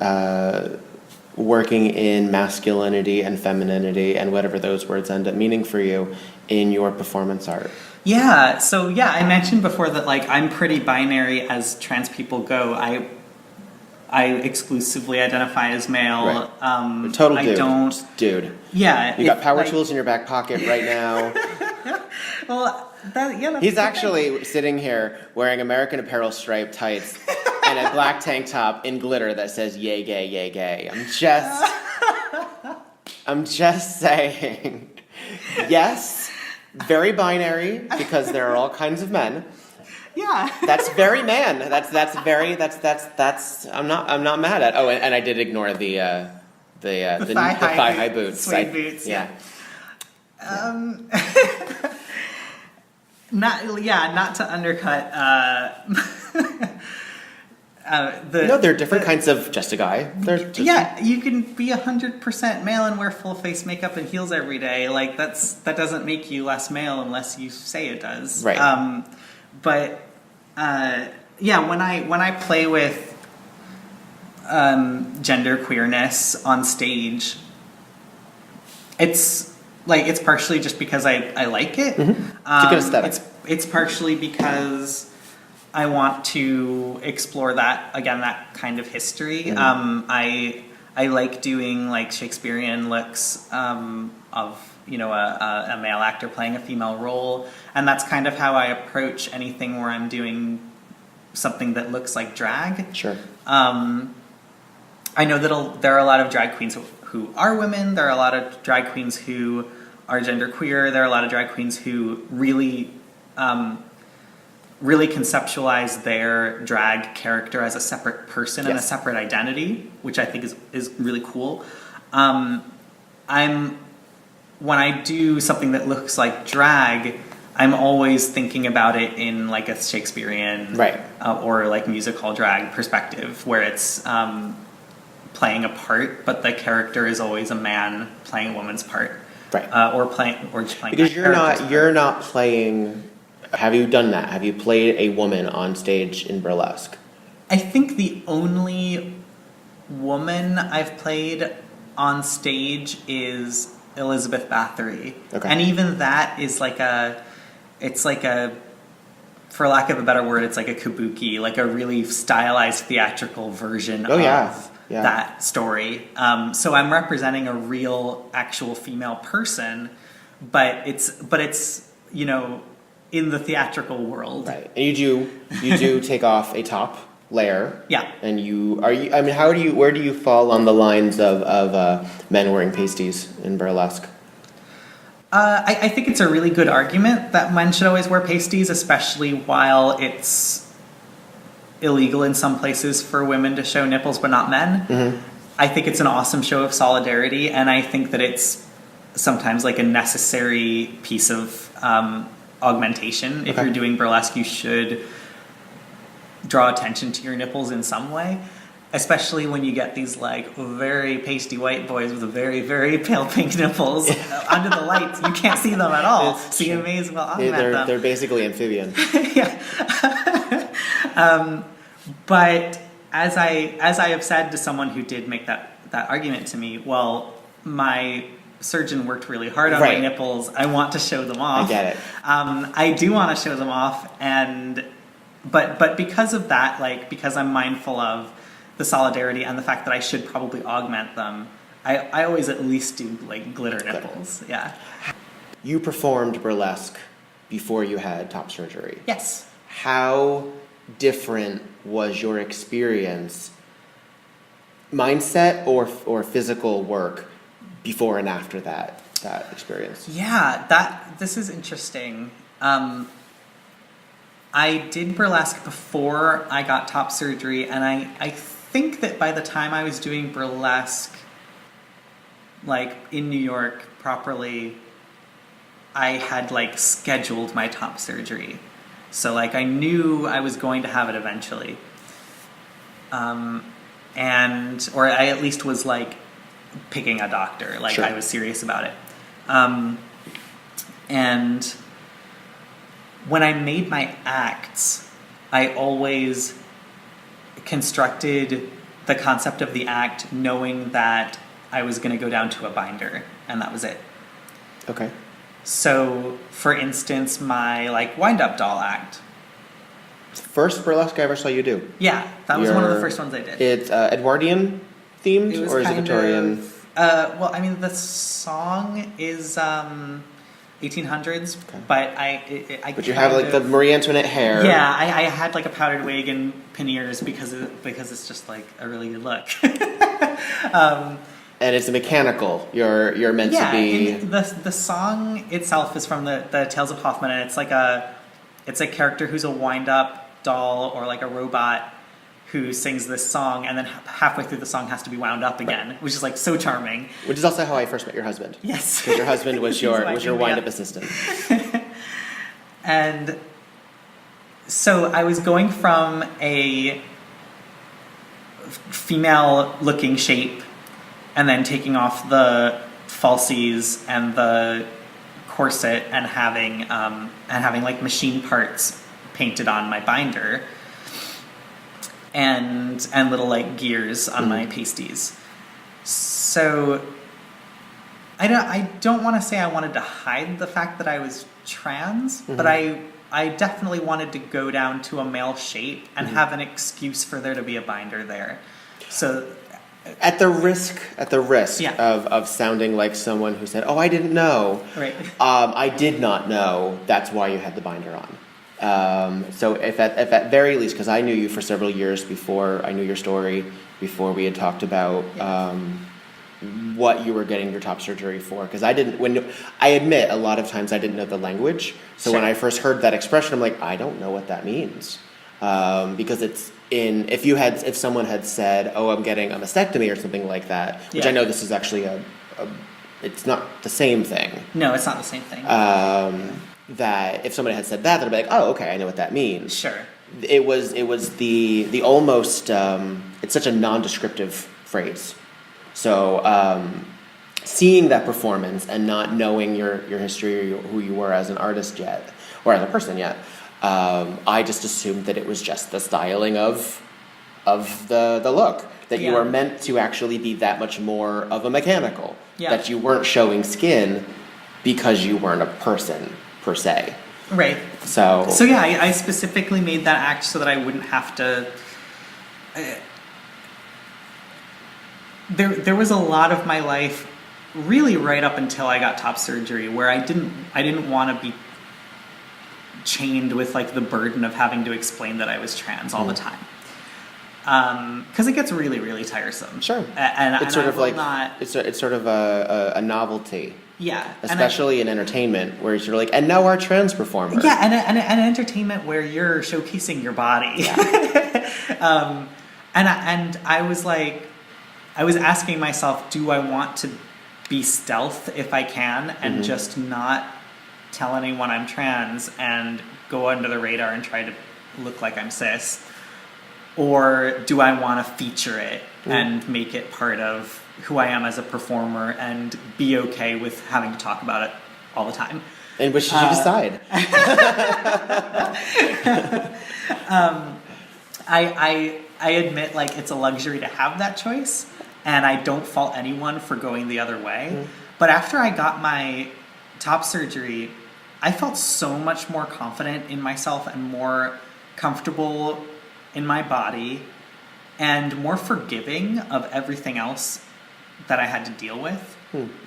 working in masculinity and femininity and whatever those words end up meaning for you in your performance art? Yeah, so I mentioned before that like I'm pretty binary as trans people go. I exclusively identify as male. Right. Total dude. Dude. Yeah. You got power tools in your back pocket right now. Well, that's he's actually sitting here wearing American Apparel striped tights and a black tank top in glitter that says "Yay gay, yay gay." I'm just saying. Yes, very binary, because there are all kinds of men. Yeah. That's very man. That's I'm not mad at. Oh, and I did ignore the thigh-high boots. Suede boots. Yeah. Not to undercut no, there are different kinds of just a guy. You can be 100% male and wear full face makeup and heels every day. Like that doesn't make you less male unless you say it does. Right. But when I play with gender queerness on stage, it's partially just because I like it. Mm-hmm. It's a good aesthetic. It's partially because I want to explore that kind of history. Mm-hmm. I like doing like Shakespearean looks of a male actor playing a female role, and that's kind of how I approach anything where I'm doing something that looks like drag. Sure. I know that there are a lot of drag queens who are women. There are a lot of drag queens who are genderqueer. There are a lot of drag queens who really conceptualize their drag character as a separate person and a separate identity, which I think is really cool. When I do something that looks like drag, I'm always thinking about it in like a Shakespearean or like music hall drag perspective, where it's playing a part, but the character is always a man playing a woman's part, or just playing. Because you're not playing. Have you done that? Have you played a woman on stage in burlesque? I think the only woman I've played on stage is Elizabeth Bathory. Okay. And even that is like it's like a, for lack of a better word, it's like a kabuki, like a really stylized theatrical version of that story. So I'm representing a real, actual female person, but it's you know, in the theatrical world. Right. And you do take off a top layer. Yeah. And where do you fall on the lines of men wearing pasties in burlesque? I think it's a really good argument that men should always wear pasties, especially while it's illegal in some places for women to show nipples but not men. Mm-hmm. I think it's an awesome show of solidarity, and I think that it's sometimes like a necessary piece of augmentation. If you're doing burlesque, you should draw attention to your nipples in some way, especially when you get these like very pasty white boys with very, very pale pink nipples under the lights. You can't see them at all, so you may as well augment them. They're basically amphibian. Yeah. But as I have said to someone who did make that argument to me, well, my surgeon worked really hard on my nipples. I want to show them off. I get it. I do want to show them off, but because of that, like, because I'm mindful of the solidarity and the fact that I should probably augment them, I always at least do like glitter nipples. Yeah. You performed burlesque before you had top surgery. Yes. How different was your experience, mindset or physical work, before and after that experience? Yeah, this is interesting. I did burlesque before I got top surgery, and I think that by the time I was doing burlesque, like in New York properly, I had like scheduled my top surgery. So like I knew I was going to have it eventually. Or I at least was like picking a doctor, like I was serious about it. And when I made my acts, I always constructed the concept of the act knowing that I was going to go down to a binder, and that was it. Okay. So, for instance, my like wind-up doll act. First burlesque I ever saw you do. Yeah, that was one of the first ones I did. It's Edwardian themed, or is it Victorian? Well, I mean, the song is 1800s, but But you have like the Marie Antoinette hair. Yeah, I had like a powdered wig and panniers because it's just like a really good look. And it's a mechanical. You're meant to be. And the song itself is from the Tales of Hoffmann, and it's a character who's a wind-up doll or like a robot who sings this song, and then halfway through the song has to be wound up again, which is like so charming. Which is also how I first met your husband. Yes, because your husband was your wind-up assistant. And so I was going from a female-looking shape, and then taking off the falsies and the corset, and having like machine parts painted on my binder, and little like gears on my pasties. So I don't want to say I wanted to hide the fact that I was trans, but I definitely wanted to go down to a male shape and have an excuse for there to be a binder there. So At the risk of sounding like someone who said, "Oh, I didn't know." Right. I did not know that's why you had the binder on. So if at very least, because I knew you for several years before I knew your story, before we had talked about what you were getting your top surgery for, because I admit a lot of times I didn't know the language. So when I first heard that expression, I'm like, I don't know what that means, because it's. If someone had said, "Oh, I'm getting a mastectomy" or something like that, which I know this is actually it's not the same thing. No, it's not the same thing. That if somebody had said that, they'd be like, "Oh, okay, I know what that means." Sure. It was the almost it's such a non-descriptive phrase. So seeing that performance and not knowing your history or who you were as an artist yet, or as a person yet. I just assumed that it was just the styling of the look, that you are meant to actually be that much more of a mechanical, that you weren't showing skin because you weren't a person per se. Right. So yeah, I specifically made that act so that I wouldn't have to. There was a lot of my life, really right up until I got top surgery, where I didn't want to be chained with like the burden of having to explain that I was trans all the time. Because it gets really, really tiresome. Sure. It's sort of a novelty. Yeah. Especially in entertainment, where you're like, and now our trans performer. Yeah, and entertainment where you're showcasing your body. Yeah. And I was like, I was asking myself, do I want to be stealth if I can and just not tell anyone I'm trans and go under the radar and try to look like I'm cis? Or do I want to feature it and make it part of who I am as a performer and be okay with having to talk about it all the time? And which did you decide? I admit, like, it's a luxury to have that choice, and I don't fault anyone for going the other way. But after I got my top surgery, I felt so much more confident in myself and more comfortable in my body and more forgiving of everything else that I had to deal with,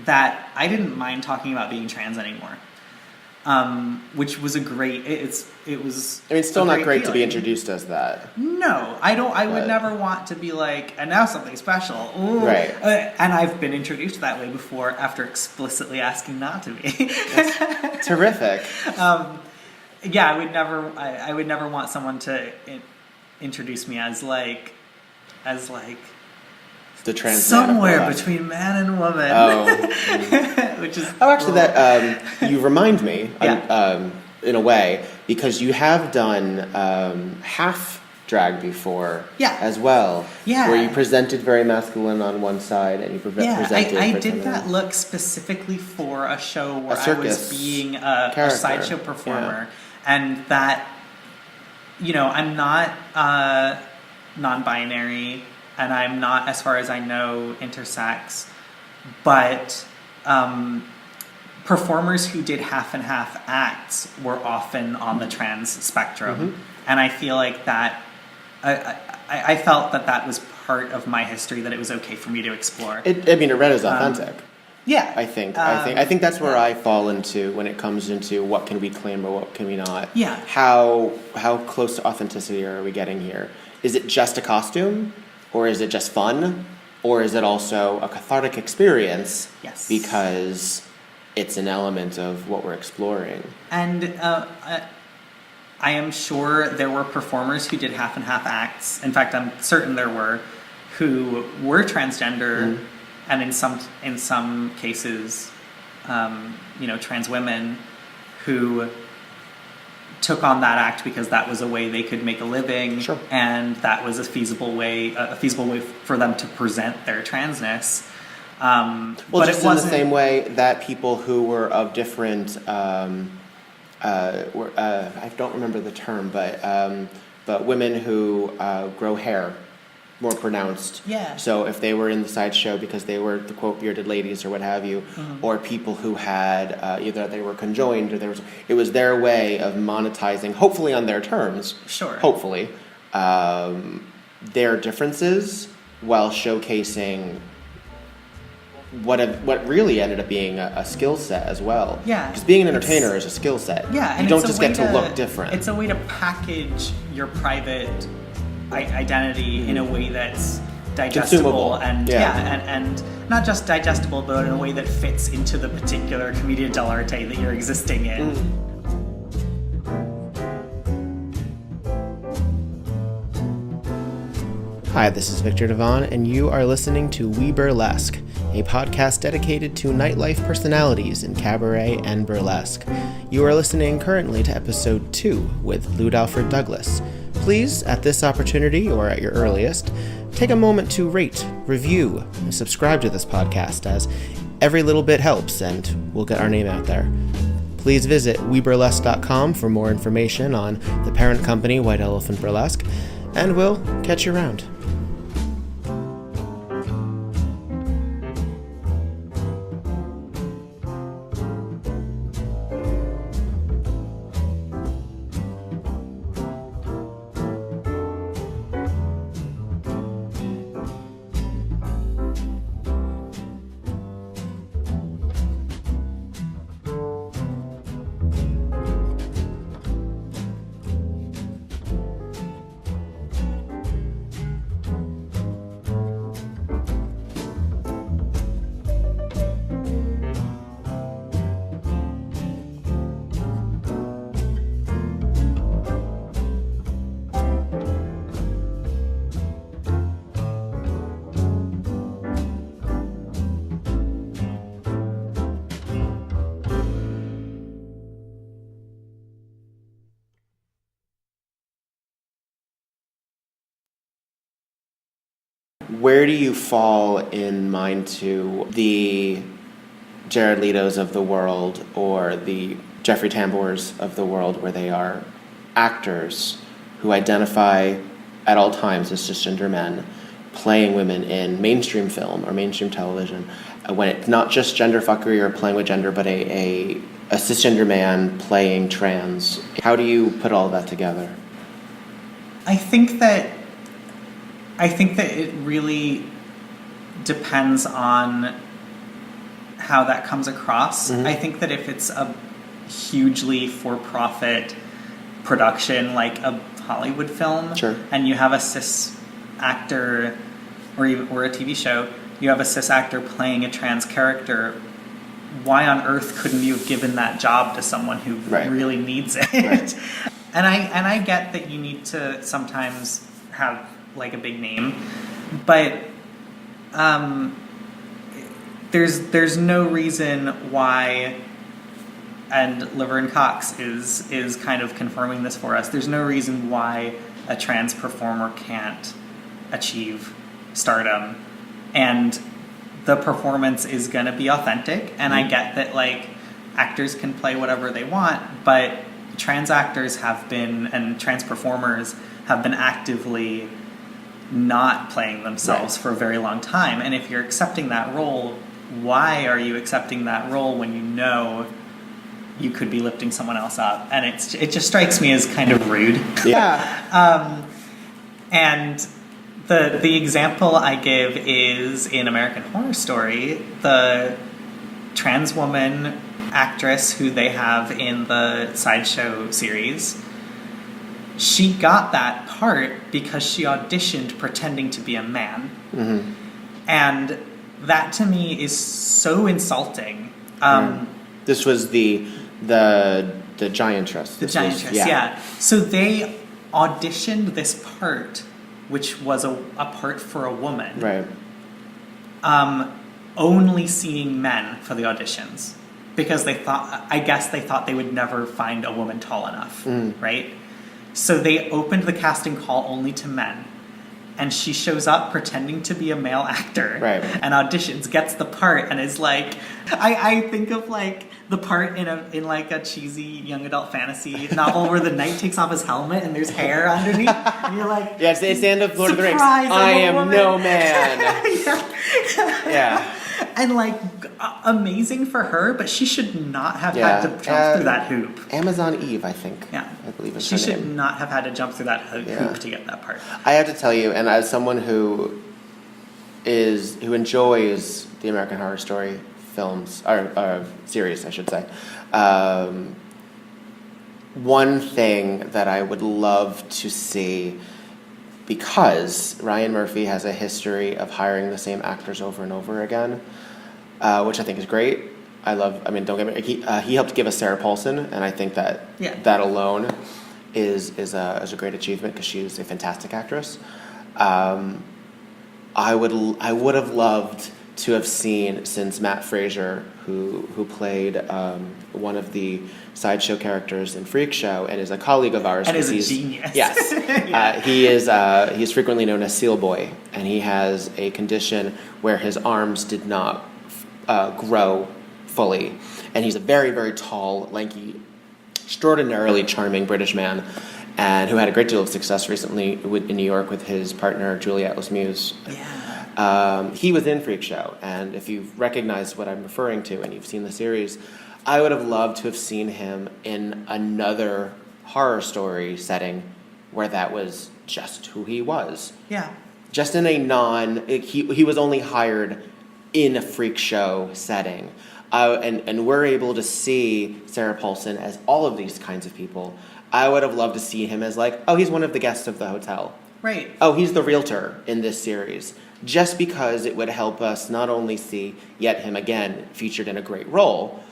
that I didn't mind talking about being trans anymore. Which was a great, it was. I mean, it's still not great to be introduced as that. No, I would never want to be like, and now something special. Ooh. Right. And I've been introduced that way before after explicitly asking not to be. That's terrific. Yeah, I would never want someone to introduce me as like the trans somewhere between man and woman. Which is actually that you remind me in a way, because you have done half drag before as well, where you presented very masculine on one side and you presented I did that look specifically for a show where I was being a sideshow performer, and that, you know, I'm not non-binary, and I'm not, as far as I know, intersex, but performers who did half and half acts were often on the trans spectrum, and I feel like that I felt that was part of my history, that it was okay for me to explore. It read as authentic. Yeah, I think that's where I fall into when it comes into what can we claim or what can we not. Yeah. How close to authenticity are we getting here? Is it just a costume, or is it just fun, or is it also a cathartic experience? Yes. Because it's an element of what we're exploring. And I am sure there were performers who did half and half acts. In fact, I'm certain there were, who were transgender, and in some cases, trans women who took on that act because that was a way they could make a living, and that was a feasible way for them to present their transness. But just in the same way that people who were of different, I don't remember the term, but women who grow hair more pronounced. Yeah. So if they were in the sideshow because they were the quote bearded ladies or what have you, or people who had either they were conjoined or it was their way of monetizing, hopefully on their terms. Sure. Hopefully, their differences while showcasing what really ended up being a skill set as well. Yeah. Because being an entertainer is a skill set. Yeah. And you don't just get to look different. It's a way to package your private identity in a way that's digestible and and not just digestible, but in a way that fits into the particular commedia dell'arte that you're existing in. Hi, this is Viktor Devonne, and you are listening to WEBurlesque, a podcast dedicated to nightlife personalities in cabaret and burlesque. You are listening currently to episode 2 with Lewd Alfred Douglas. Please, at this opportunity or at your earliest, take a moment to rate, review, and subscribe to this podcast, as every little bit helps and we'll get our name out there. Please visit WeBurlesque.com for more information on the parent company White Elephant Burlesque, and we'll catch you around. Where do you fall in mind to the Jared Leto's of the world or the Jeffrey Tambor's of the world, where they are actors who identify at all times as cisgender men playing women in mainstream film or mainstream television, when it's not just gender fuckery or playing with gender, but a cisgender man playing trans? How do you put all that together? I think that it really depends on how that comes across. Mm-hmm. I think that if it's a hugely for-profit production, like a Hollywood film, sure, and you have a cis actor, or a TV show, you have a cis actor playing a trans character, why on earth couldn't you have given that job to someone who really needs it? Right. And I get that you need to sometimes have like a big name, but there's no reason why, and Laverne Cox is kind of confirming this for us, there's no reason why a trans performer can't achieve stardom, and the performance is going to be authentic. And I get that like actors can play whatever they want, but trans actors and trans performers have been actively not playing themselves for a very long time. And if you're accepting that role, why are you accepting that role when you know you could be lifting someone else up? And it just strikes me as kind of rude. Yeah. And the example I give is in American Horror Story, the trans woman actress who they have in the Sideshow series. She got that part because she auditioned pretending to be a man. Mm-hmm. And that to me is so insulting. This was the giantress. The giantress, yeah. So they auditioned this part, which was a part for a woman. Right. Only seeing men for the auditions. Because they thought they would never find a woman tall enough, right? So they opened the casting call only to men. And she shows up pretending to be a male actor, and auditions, gets the part, and is like, I think of like the part in like a cheesy young adult fantasy novel where the knight takes off his helmet and there's hair underneath, and you're like, yeah, it's the end of Lord of the Rings. I am no man. yeah. And like, amazing for her, but she should not have had to jump through that hoop. Amazon Eve, I think. Yeah, I believe it's she her should name. not have had to jump through that hoop to get that part. I have to tell you, and as someone who enjoys the American Horror Story films or series, I should say, one thing that I would love to see, because Ryan Murphy has a history of hiring the same actors over and over again, which I think is great. Don't get me. He helped give us Sarah Paulson, and I think that that alone is a great achievement because she is a fantastic actress. I would have loved to have seen, since Matt Fraser, who played one of the sideshow characters in Freak Show and is a colleague of ours, and is a genius. Yes, he is frequently known as Seal Boy, and he has a condition where his arms did not grow fully, and he's a very, very tall, lanky, extraordinarily charming British man, and who had a great deal of success recently in New York with his partner Juliette Lesmuse. He was in Freak Show, and if you've recognized what I'm referring to and you've seen the series, I would have loved to have seen him in another horror story setting where that was just who he was. Yeah. Just in a he was only hired in a Freak Show setting. And we're able to see Sarah Paulson as all of these kinds of people. I would have loved to see him as like, oh, he's one of the guests of the hotel. Right. Oh, he's the realtor in this series. Just because it would help us not only see yet him again featured in a great role,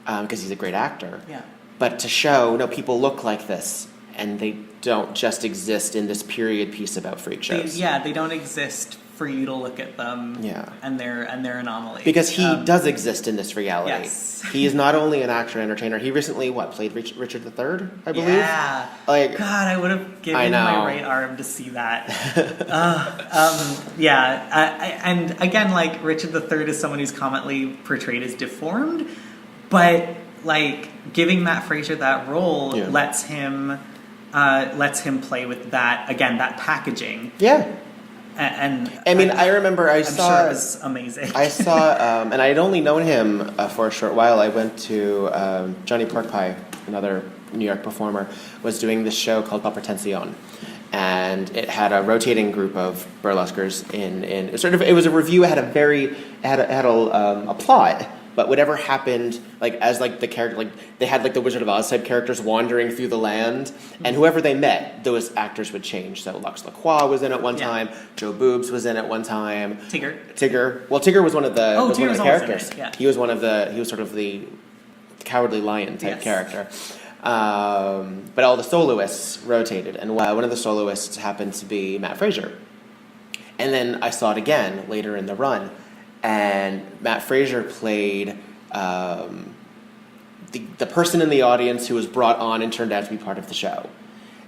because he's a great actor, but to show, no, people look like this, and they don't just exist in this period piece about freak shows. They don't exist for you to look at them and their anomaly. Because he does exist in this reality. Yes. He is not only an actor and entertainer, he recently, played Richard III, I believe? Yeah. Like, God, I would have given my right arm to see that. And again, like, Richard III is someone who's commonly portrayed as deformed, but, like, giving Matt Fraser that role lets him play with that, again, that packaging. Yeah. And I mean, I remember I'm sure it was amazing. I saw, and I had only known him for a short while. I went to Johnny Porkpie, another New York performer, was doing this show called Papertension, and it had a rotating group of burlesquers in it was a review. It had a plot. But whatever happened, like, as, like, the character, like, they had, like, the Wizard of Oz type characters wandering through the land, and whoever they met, those actors would change. So Lux LaCroix was in it one time, Joe Boobs was in it one time. Tigger. Well, Tigger was one of the, characters. He was sort of the cowardly lion type character. But all the soloists rotated, and one of the soloists happened to be Matt Fraser. And then I saw it again later in the run. And Matt Fraser played the person in the audience who was brought on and turned out to be part of the show.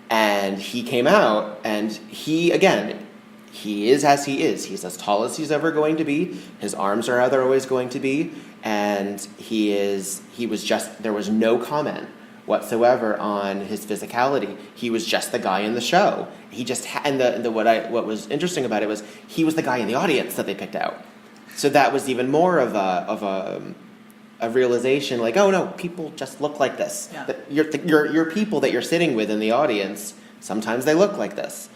And he came out, and he is as he is. He's as tall as he's ever going to be. His arms are how they're always going to be. And there was no comment whatsoever on his physicality. He was just the guy in the show. He just, what was interesting about it was he was the guy in the audience that they picked out. So that was even more of a realization, like, oh no, people just look like this. Yeah. That your people that you're sitting with in the audience, sometimes they look like this.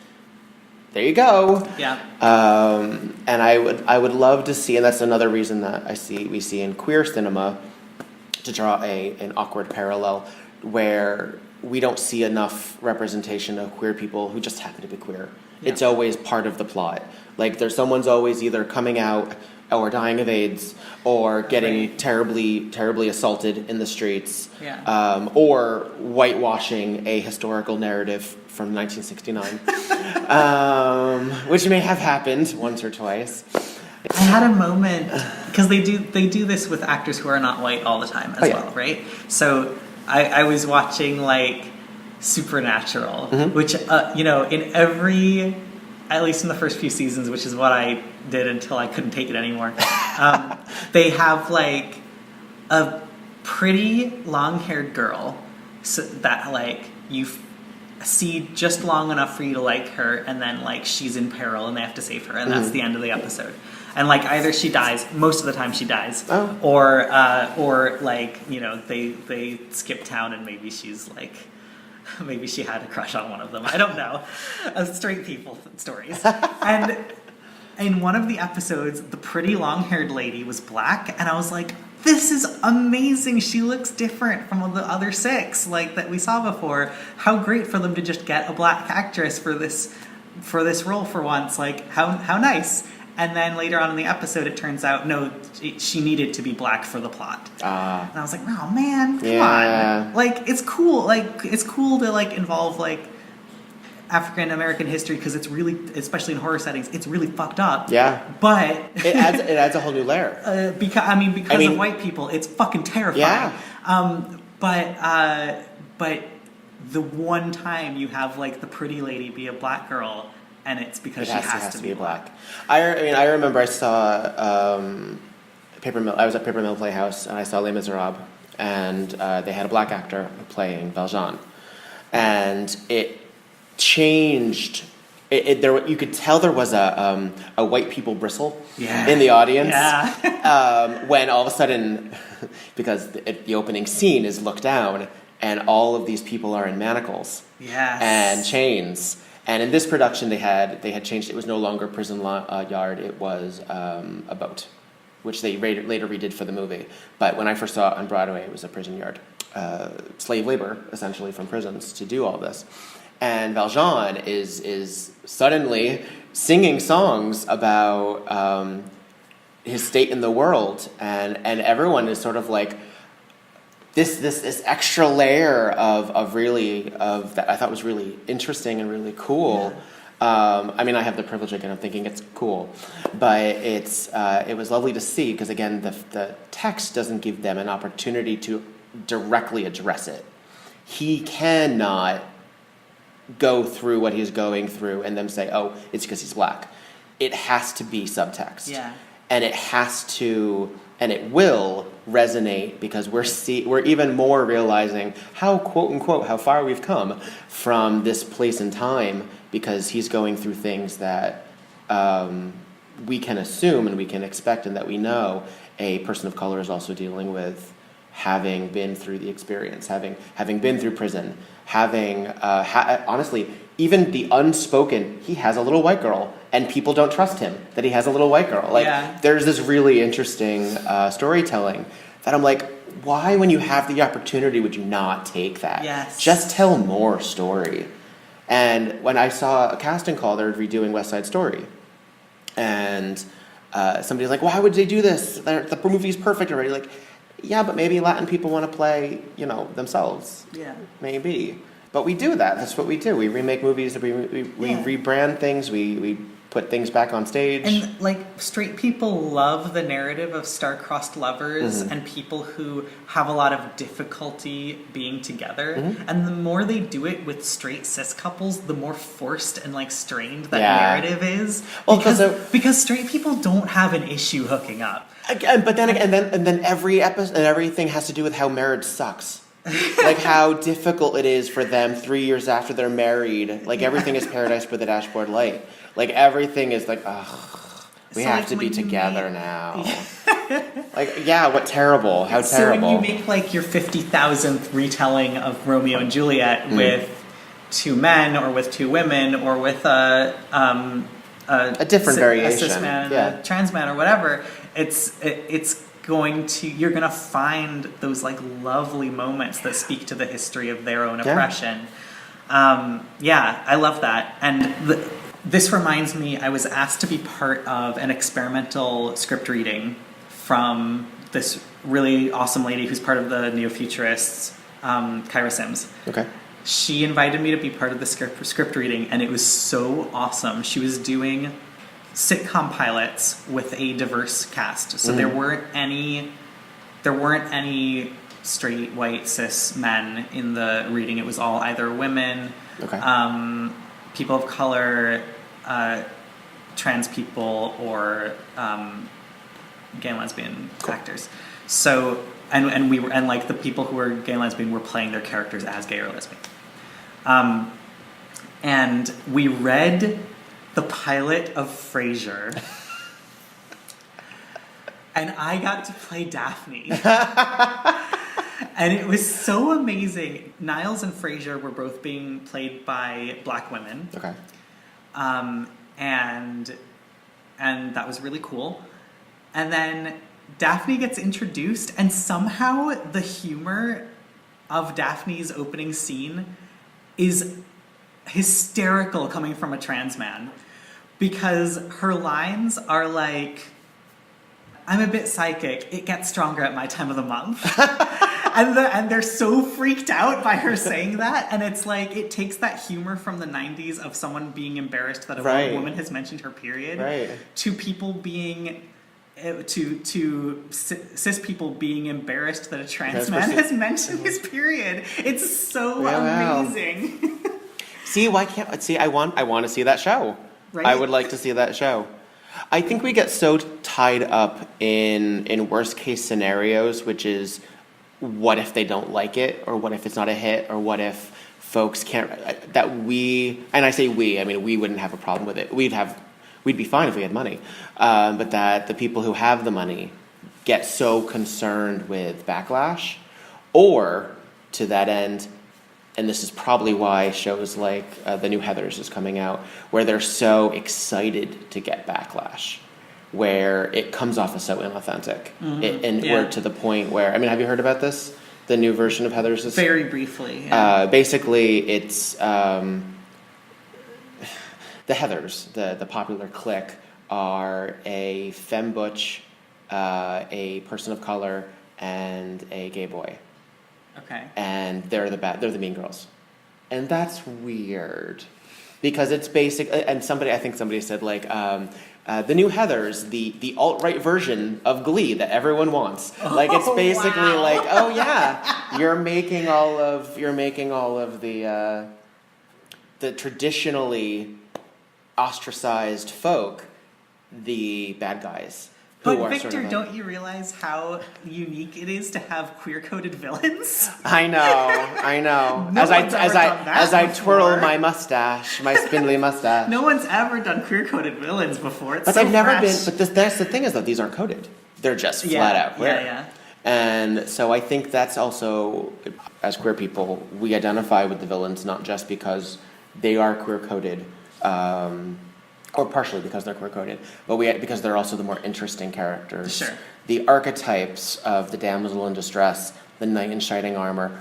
There you go. Yeah. And I would love to see, and that's another reason that we see in queer cinema, to draw an awkward parallel, where we don't see enough representation of queer people who just happen to be queer. Yeah. It's always part of the plot. Like, someone's always either coming out or dying of AIDS or getting terribly, terribly assaulted in the streets, or whitewashing a historical narrative from 1969, which may have happened once or twice. I had a moment, because they do this with actors who are not white all the time as well, right? So I was watching, like, Supernatural, which, in every, at least in the first few seasons, which is what I did until I couldn't take it anymore, they have, like, a pretty long-haired girl that, like, you see just long enough for you to like her, and then, like, she's in peril and they have to save her, and that's the end of the episode. And, like, either she dies, most of the time she dies, or like, they skip town and maybe she's, like, maybe she had a crush on one of them. I don't know. Straight people stories. And in one of the episodes, the pretty long-haired lady was black, and I was like, this is amazing. She looks different from the other six, like, that we saw before. How great for them to just get a black actress for this role for once. Like, how nice. And then later on in the episode, it turns out, no, she needed to be black for the plot. And I was like, oh, man, come on. Like, it's cool. Like, it's cool to, like, involve, like, African-American history, because it's really, especially in horror settings, it's really fucked up. Yeah. But it adds a whole new layer. Because of white people, it's fucking terrifying. Yeah. But the one time you have, like, the pretty lady be a black girl, and it's because she has to be black. I remember I saw Paper Mill. I was at Paper Mill Playhouse, and I saw Les Miserables, and they had a black actor playing Valjean, and it changed. You could tell there was a white people bristle in the audience when all of a sudden, because the opening scene is look down, and all of these people are in manacles and chains. And in this production, they had changed. It was no longer prison yard. It was a boat, which they later redid for the movie. But when I first saw it on Broadway, it was a prison yard. Slave labor, essentially, from prisons to do all this. And Valjean is suddenly singing songs about his state in the world, and everyone is sort of like, this extra layer of that I thought was really interesting and really cool. I mean, I have the privilege again of thinking it's cool, but it was lovely to see because again, the text doesn't give them an opportunity to directly address it. He cannot go through what he's going through and then say, "Oh, it's because he's black." It has to be subtext, and it has to, and it will resonate because we're even more realizing how quote unquote how far we've come from this place and time. Because he's going through things that we can assume and we can expect and that we know a person of color is also dealing with, having been through the experience, having been through prison, honestly, even the unspoken, he has a little white girl and people don't trust him that he has a little white girl. There's this really interesting storytelling that I'm like, why when you have the opportunity would you not take that? Yes. Just tell more story. And when I saw a casting call, they were redoing West Side Story. And somebody's like, why would they do this? The movie's perfect already. Like, yeah, but maybe Latin people want to play, themselves. Yeah. Maybe. But we do that. That's what we do. We remake movies. We rebrand things. We put things back on stage. And, straight people love the narrative of star-crossed lovers and people who have a lot of difficulty being together. And the more they do it with straight cis couples, the more forced and, strained that narrative is. Well, because straight people don't have an issue hooking up. Again, but then every episode and everything has to do with how marriage sucks. How difficult it is for them 3 years after they're married. Everything is paradise for the dashboard light. Everything is we have to be together now. What terrible. How terrible. So when you make your 50,000th retelling of Romeo and Juliet with two men or with two women or with a different variation, a cis man and a trans man or whatever, you're gonna find those lovely moments that speak to the history of their own oppression. I love that. And this reminds me, I was asked to be part of an experimental script reading from this really awesome lady who's part of the Neo-Futurists, Kyra Sims. Okay. She invited me to be part of the script reading, and it was so awesome. She was doing sitcom pilots with a diverse cast. So there weren't any straight, white, cis men in the reading. It was all either women, people of color, trans people, or gay and lesbian actors. So and we were the people who were gay and lesbian were playing their characters as gay or lesbian. And we read the pilot of Frasier, and I got to play Daphne. And it was so amazing. Niles and Frasier were both being played by black women. Okay. And that was really cool. And then Daphne gets introduced, and somehow the humor of Daphne's opening scene is hysterical coming from a trans man. Because her lines are I'm a bit psychic. It gets stronger at my time of the month. and they're so freaked out by her saying that. And it's it takes that humor from the 90s of someone being embarrassed that a woman has mentioned her period to people being... to cis people being embarrassed that a trans man has mentioned his period. It's so amazing. See, why can't... See, I want to see that show. Right? I would like to see that show. I think we get so tied up in worst case scenarios, which is what if they don't like it, or what if it's not a hit, or what if folks can't... That we... And I say we, I mean, we wouldn't have a problem with it. We'd be fine if we had money. But that the people who have the money get so concerned with backlash, or to that end... And this is probably why shows like the new Heathers is coming out, where they're so excited to get backlash, where it comes off as so inauthentic. We're to the point where, I mean, have you heard about this? The new version of Heathers is... Very briefly, basically, it's... the Heathers, the popular clique, are a femme butch, a person of color, and a gay boy. Okay. And they're the mean girls. And that's weird. because it's basic. And I think somebody said like the new Heathers, the alt-right version of Glee that everyone wants. Like it's basically wow. like, oh yeah, you're making all of the traditionally ostracized folk the bad guys. But Victor, don't you realize how unique it is to have queer-coded villains? I know. No as I twirl my mustache, my spindly mustache. No one's ever done queer-coded villains before. It's but so they've never fresh. been. But that's the thing is that these aren't coded. They're just flat out queer. Yeah. And so I think that's also, as queer people, we identify with the villains not just because they are queer-coded. Or partially because they're queer-coded, but because they're also the more interesting characters. Sure. The archetypes of the damsel in distress, the knight in shining armor,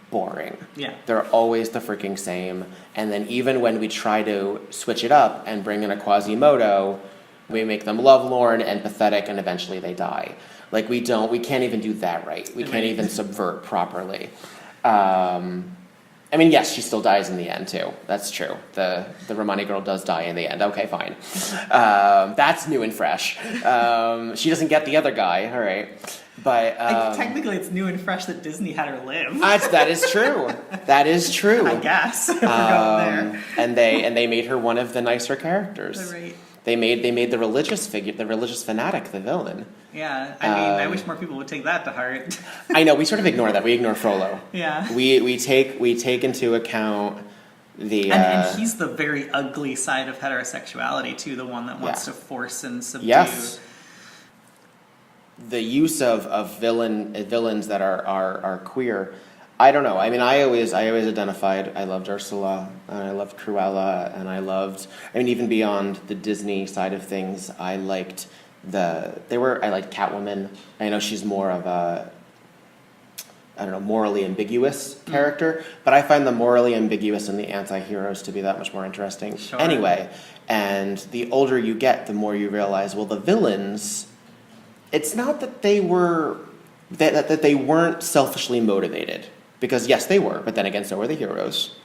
boring. Yeah. They're always the freaking same. And then even when we try to switch it up and bring in a Quasimodo, we make them lovelorn and pathetic, and eventually they die. Like we can't even do that right. We can't even subvert properly. I mean, yes, she still dies in the end, too. That's true. The Romani girl does die in the end. Okay, fine. That's new and fresh. She doesn't get the other guy. All right. But technically, it's new and fresh that Disney had her live. That is true. That is true. I guess, if we're going there. And they made her one of the nicer characters. Right. They made the religious figure, the religious fanatic, the villain. Yeah, I mean, I wish more people would take that to heart. I know, we sort of ignore that. We ignore Frollo. Yeah. We take into account the... And he's the very ugly side of heterosexuality, too, the one that wants to force and subdue. Yes. The use of villains that are queer, I don't know. I mean, I always identified, I loved Ursula, and I loved Cruella, and I liked, even beyond the Disney side of things, I liked Catwoman. I know she's more of a, morally ambiguous character, but I find the morally ambiguous and the anti-heroes to be that much more interesting. Sure. Anyway, and the older you get, the more you realize, well, the villains, it's not that they were, that they weren't selfishly motivated. Because yes, they were, but then again, so were the heroes.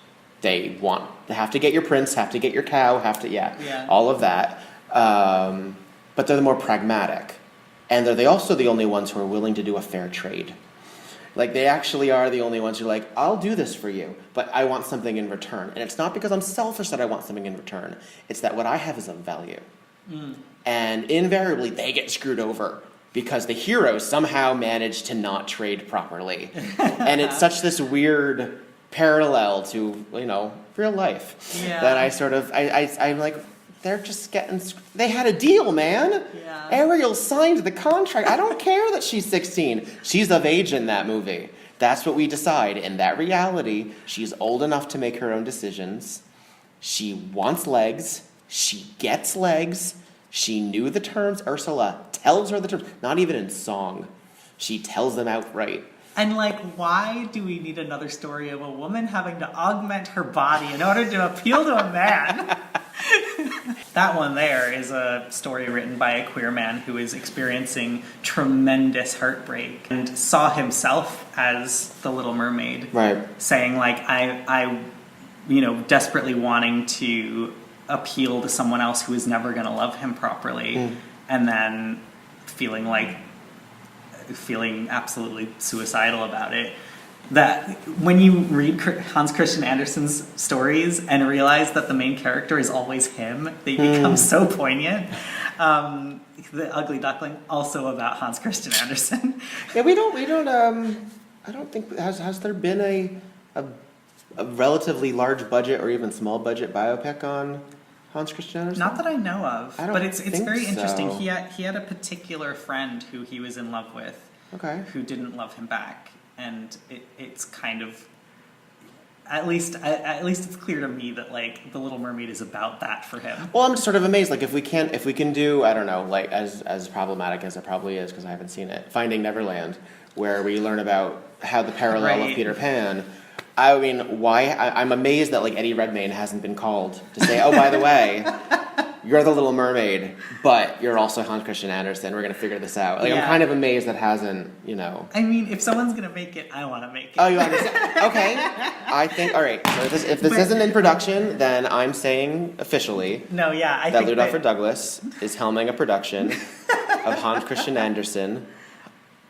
They have to get your prince, have to get your cow, all of that. But they're the more pragmatic. And they're also the only ones who are willing to do a fair trade. Like, they actually are the only ones who are like, I'll do this for you, but I want something in return. And it's not because I'm selfish that I want something in return. It's that what I have is of value. And invariably, they get screwed over because the heroes somehow manage to not trade properly. And it's such this weird parallel to, real life. Yeah. That I'm like, they're just they had a deal, man. Yeah. Ariel signed the contract. I don't care that she's 16. She's of age in that movie. That's what we decide. In that reality, she's old enough to make her own decisions. She wants legs. She gets legs. She knew the terms. Ursula tells her the terms. Not even in song. She tells them outright. And, why do we need another story of a woman having to augment her body in order to appeal to a man? That one there is a story written by a queer man who is experiencing tremendous heartbreak and saw himself as the Little Mermaid. Right. Saying, I desperately wanting to appeal to someone else who is never going to love him properly, and then feeling absolutely suicidal about it. That when you read Hans Christian Andersen's stories and realize that the main character is always him, they become so poignant. The Ugly Duckling, also about Hans Christian Andersen. Yeah, I don't think, has there been a relatively large budget or even small budget biopic on Hans Christian Andersen? Not that I know of, but it's very interesting. So. He had a particular friend who he was in love with, who didn't love him back, and it's kind of, at least it's clear to me that The Little Mermaid is about that for him. Well, I'm just sort of amazed. If we can do, I don't know, as problematic as it probably is because I haven't seen it, Finding Neverland, where we learn about how the parallel of Peter Pan. I mean, why? I'm amazed that Eddie Redmayne hasn't been called to say, oh, by the way, you're the Little Mermaid, but you're also Hans Christian Andersen. We're going to figure this out. Like, I'm kind of amazed that hasn't, you know. I mean, if someone's going to make it, I want to make it. Oh, you understand? Okay. I think, all right. So if this isn't in production, then I'm saying officially I that think Lewd Alfred Douglas is helming a production of Hans Christian Andersen,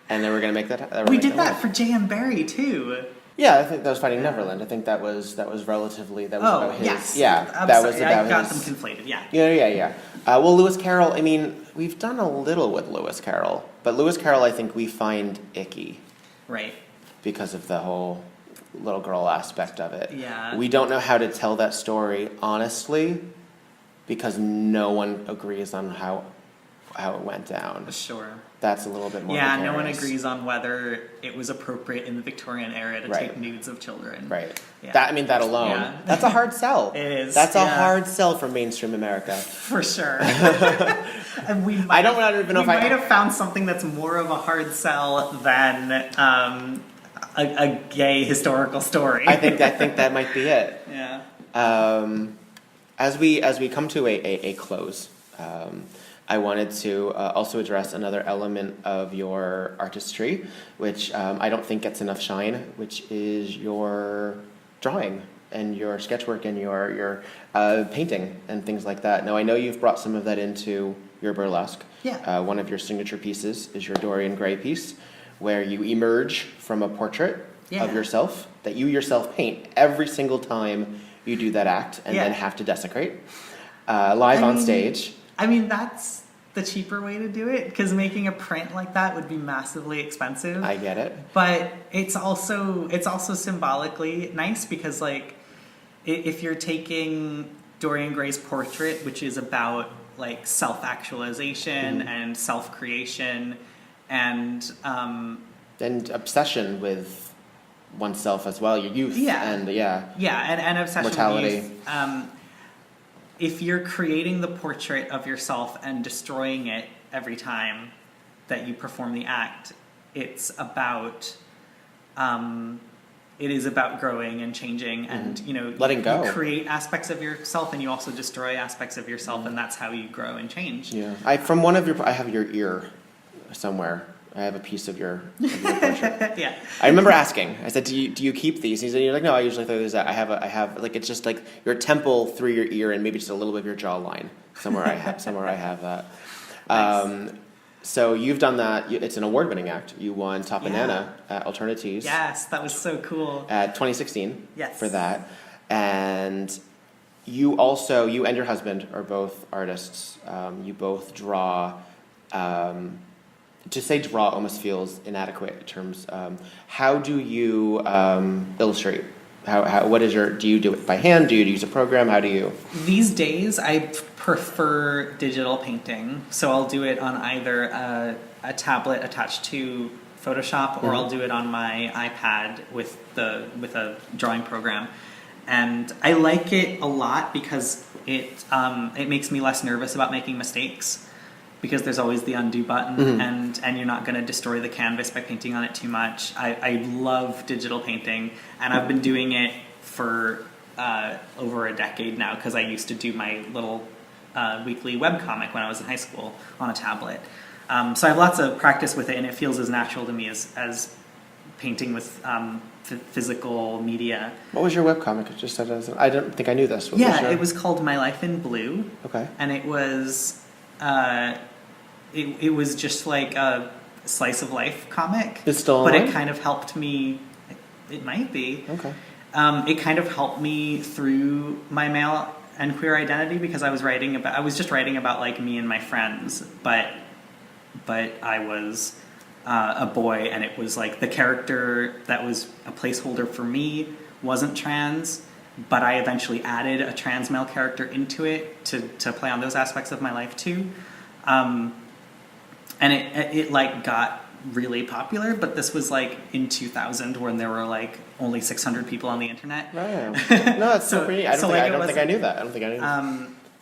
and then we're going to make that. We did that for J.M. Barrie, too. Yeah, I think that was Finding Neverland. I think that was relatively, that was about his. Yes. Yeah, that was about I got them conflated, yeah. Yeah. Well, Lewis Carroll, I mean, we've done a little with Lewis Carroll, but Lewis Carroll I think we find icky. Right. Because of the whole little girl aspect of it. Yeah. We don't know how to tell that story honestly, because no one agrees on how it went down. Sure. That's a little bit more precarious. No one agrees on whether it was appropriate in the Victorian era to take nudes of children. Right. Yeah. That alone, that's a hard sell. It is. That's a hard sell for mainstream America. For sure. And we might have found something that's more of a hard sell than a gay historical story. I think that might be it. Yeah. As we come to a close, I wanted to also address another element of your artistry, which I don't think gets enough shine, which is your drawing and your sketchwork and your painting and things like that. Now, I know you've brought some of that into your burlesque. Yeah. One of your signature pieces is your Dorian Gray piece, where you emerge from a portrait of yourself that you yourself paint every single time you do that act and then have to desecrate live on stage. I mean, that's the cheaper way to do it, because making a print like that would be massively expensive. I get it. But it's also symbolically nice, because, like, if you're taking Dorian Gray's portrait, which is about, like, self-actualization and self-creation and obsession with oneself as well, your youth and and obsession mortality. with youth. If you're creating the portrait of yourself and destroying it every time that you perform the act, it's about it is about growing and changing and letting go. You create aspects of yourself and you also destroy aspects of yourself, and that's how you grow and change. Yeah. I have your ear somewhere. I have a piece of your portrait. Yeah. I remember asking. I said, "Do you keep these?" He said, "You're like, no, I usually throw these out. I have like, it's just like your temple through your ear and maybe just a little bit of your jawline somewhere. I have that." Nice. So you've done that. It's an award-winning act. You won Top Banana at Alternatives. Yes, that was so cool. At 2016. Yes. For that, and you and your husband are both artists. You both draw. To say draw almost feels inadequate in terms. How do you illustrate? Do you do it by hand? Do you use a program? How do you? These days, I prefer digital painting. So I'll do it on either a tablet attached to Photoshop, or I'll do it on my iPad with a drawing program. And I like it a lot because it makes me less nervous about making mistakes, because there's always the undo button, and you're not going to destroy the canvas by painting on it too much. I love digital painting, and I've been doing it for over a decade now, because I used to do my little weekly webcomic when I was in high school on a tablet. So I have lots of practice with it, and it feels as natural to me as painting with physical media. What was your webcomic? Just said I don't think I knew this. It was called My Life in Blue. Okay. And it was... It was just like a slice of life comic. It's still online? But it kind of helped me. It might be. Okay. It kind of helped me through my male and queer identity, because I was just writing about like me and my friends, but I was a boy, and it was like the character that was a placeholder for me wasn't trans. But I eventually added a trans male character into it to play on those aspects of my life too, and it like got really popular. But this was like in 2000, when there were like only 600 people on the internet. Right. No, it's so pretty. I don't think I knew that.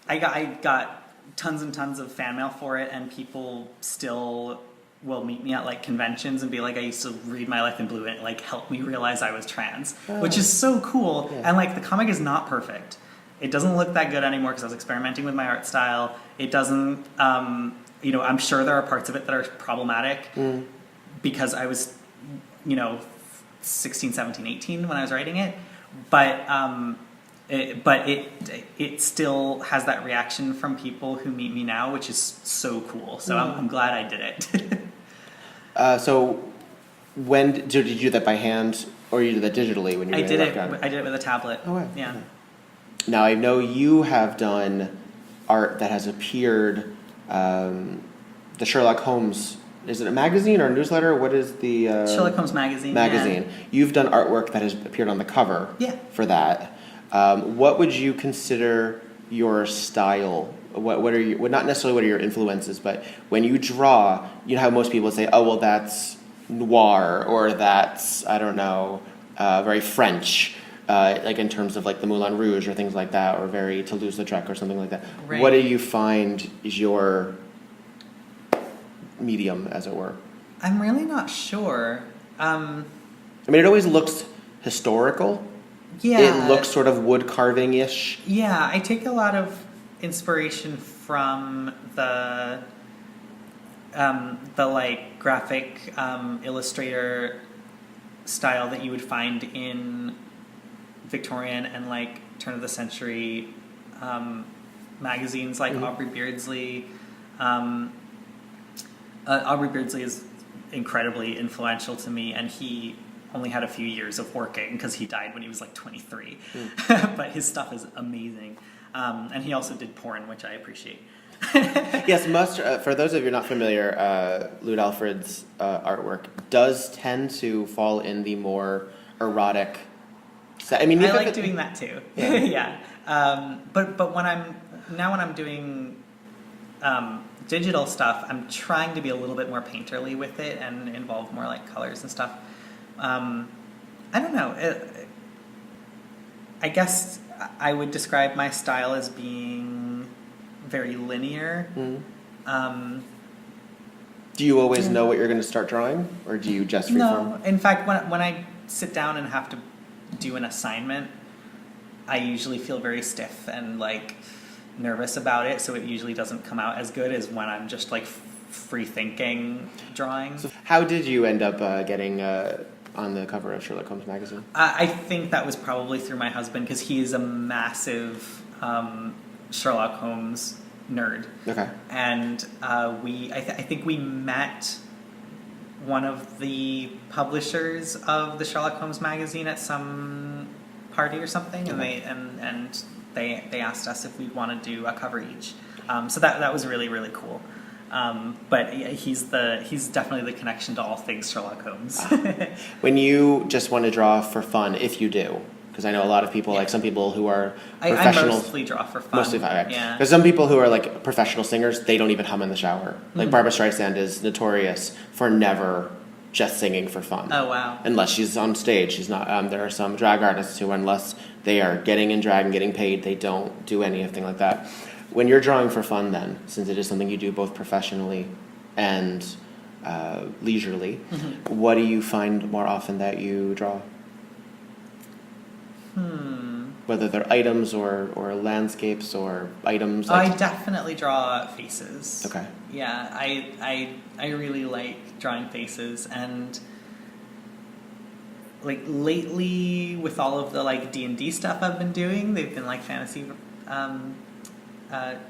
I got tons and tons of fan mail for it, and people still will meet me at like conventions and be like, I used to read My Life in Blue, and it like helped me realize I was trans, which is so cool. Yeah. And like the comic is not perfect. It doesn't look that good anymore because I was experimenting with my art style. It doesn't, I'm sure there are parts of it that are problematic because I was, 16, 17, 18 when I was writing it. But it still has that reaction from people who meet me now, which is so cool. So I'm glad I did it. So did you do that by hand, or you did that digitally when you were I did it with a tablet. Oh, wow. Yeah. Okay. Now I know you have done art that has appeared. The Sherlock Holmes, is it a magazine or a newsletter? What is the Sherlock Holmes magazine? Magazine. Yeah. You've done artwork that has appeared on the cover. Yeah. For that, what would you consider your style? What are you? Well, not necessarily what are your influences, but when you draw, you know how most people say, "Oh, well, that's noir," or "That's I don't know, very French." Like in terms of like the Moulin Rouge or things like that, or very Toulouse-Lautrec or something like that. Right. What do you find is your medium, as it were? I'm really not sure. I mean, it always looks historical. Yeah. It looks sort of wood carving-ish. Yeah, I take a lot of inspiration from the like graphic illustrator style that you would find in Victorian and like turn of the century magazines like Aubrey Beardsley. Aubrey Beardsley is incredibly influential to me, and he only had a few years of working because he died when he was like 23. But his stuff is amazing. And he also did porn, which I appreciate. Yes, for those of you not familiar, Lewd Alfred's artwork does tend to fall in the more erotic. I mean, I like doing that too. Yeah. But when I'm doing digital stuff, I'm trying to be a little bit more painterly with it and involve more like colors and stuff. I don't know. I guess I would describe my style as being very linear. Do you always know what you're going to start drawing, or do you just freeform? No. In fact, when I sit down and have to do an assignment, I usually feel very stiff and like nervous about it, so it usually doesn't come out as good as when I'm just like free thinking drawing. So how did you end up getting on the cover of Sherlock Holmes magazine? I think that was probably through my husband, because he is a massive Sherlock Holmes nerd. Okay. And I think we met one of the publishers of the Sherlock Holmes magazine at some party or something, okay. and they asked us if we'd want to do a cover each. So that was really, really cool. But he's definitely the connection to all things Sherlock Holmes. When you just want to draw for fun, if you do, because I know a lot of people, like some people who are professional. I mostly draw for fun. Mostly fun, right? Yeah. Because some people who are like professional singers, they don't even hum in the shower. Like Barbra Streisand is notorious for never just singing for fun. Oh, wow. Unless she's on stage, she's not. There are some drag artists who, unless they are getting in drag and getting paid, they don't do anything like that. When you're drawing for fun, then, since it is something you do both professionally and leisurely, what do you find more often that you draw? Whether they're items or landscapes or items. I definitely draw faces. Okay. Yeah, I really like drawing faces, and like lately with all of the like D&D stuff I've been doing, they've been like fantasy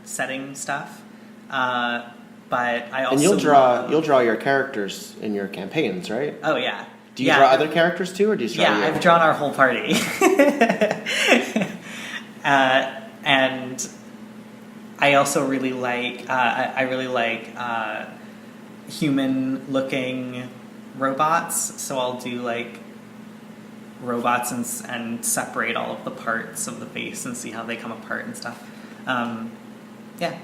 setting stuff. But I also and you'll draw your characters in your campaigns, right? Oh yeah. Do you draw other characters too, or do you draw? Yeah, I've drawn our whole party. And I also really like human-looking robots. So I'll do like robots and separate all of the parts of the face and see how they come apart and stuff. Yeah.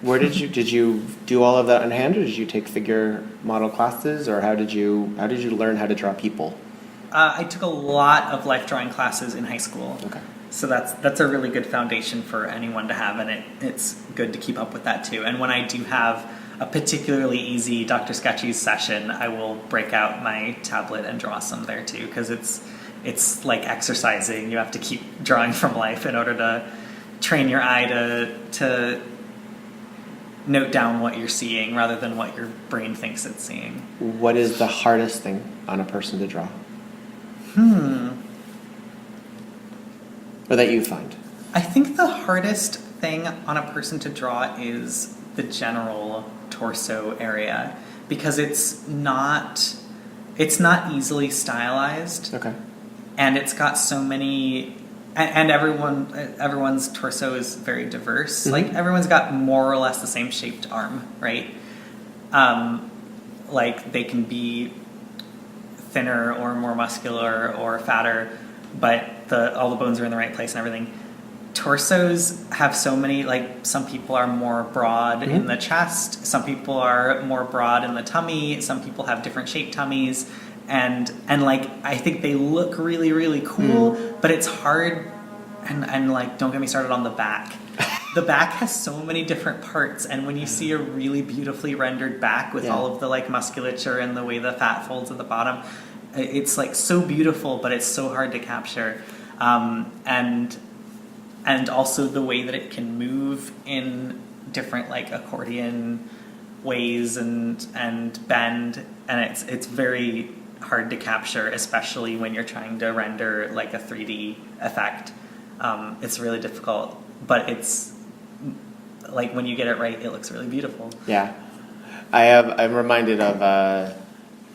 Where did you do all of that on hand, or did you take figure model classes, or how did you learn how to draw people? I took a lot of life drawing classes in high school. Okay. So that's a really good foundation for anyone to have, and it's good to keep up with that too. And when I do have a particularly easy Dr. Sketchy's session, I will break out my tablet and draw some there too, because it's it's like exercising. You have to keep drawing from life in order to train your eye to note down what you're seeing rather than what your brain thinks it's seeing. What is the hardest thing on a person to draw? Or that you find? I think the hardest thing on a person to draw is the general torso area, because it's not easily stylized. Okay. And it's got so many, and everyone's torso is very diverse. Mm-hmm. Like everyone's got more or less the same shaped arm, right? Like they can be thinner or more muscular or fatter, but all the bones are in the right place and everything. Torsos have so many, like some people are more broad in the chest, some people are more broad in the tummy, some people have different shaped tummies, and like I think they look really, really cool, but it's hard, and like don't get me started on the back. The back has so many different parts, and when you see a really beautifully rendered back with all of the like musculature and the way the fat folds at the bottom, it's like so beautiful, but it's so hard to capture. And also the way that it can move in different like accordion ways and bend, and it's very hard to capture, especially when you're trying to render like a 3D effect. It's really difficult, but it's like when you get it right, it looks really beautiful. Yeah, I'm reminded of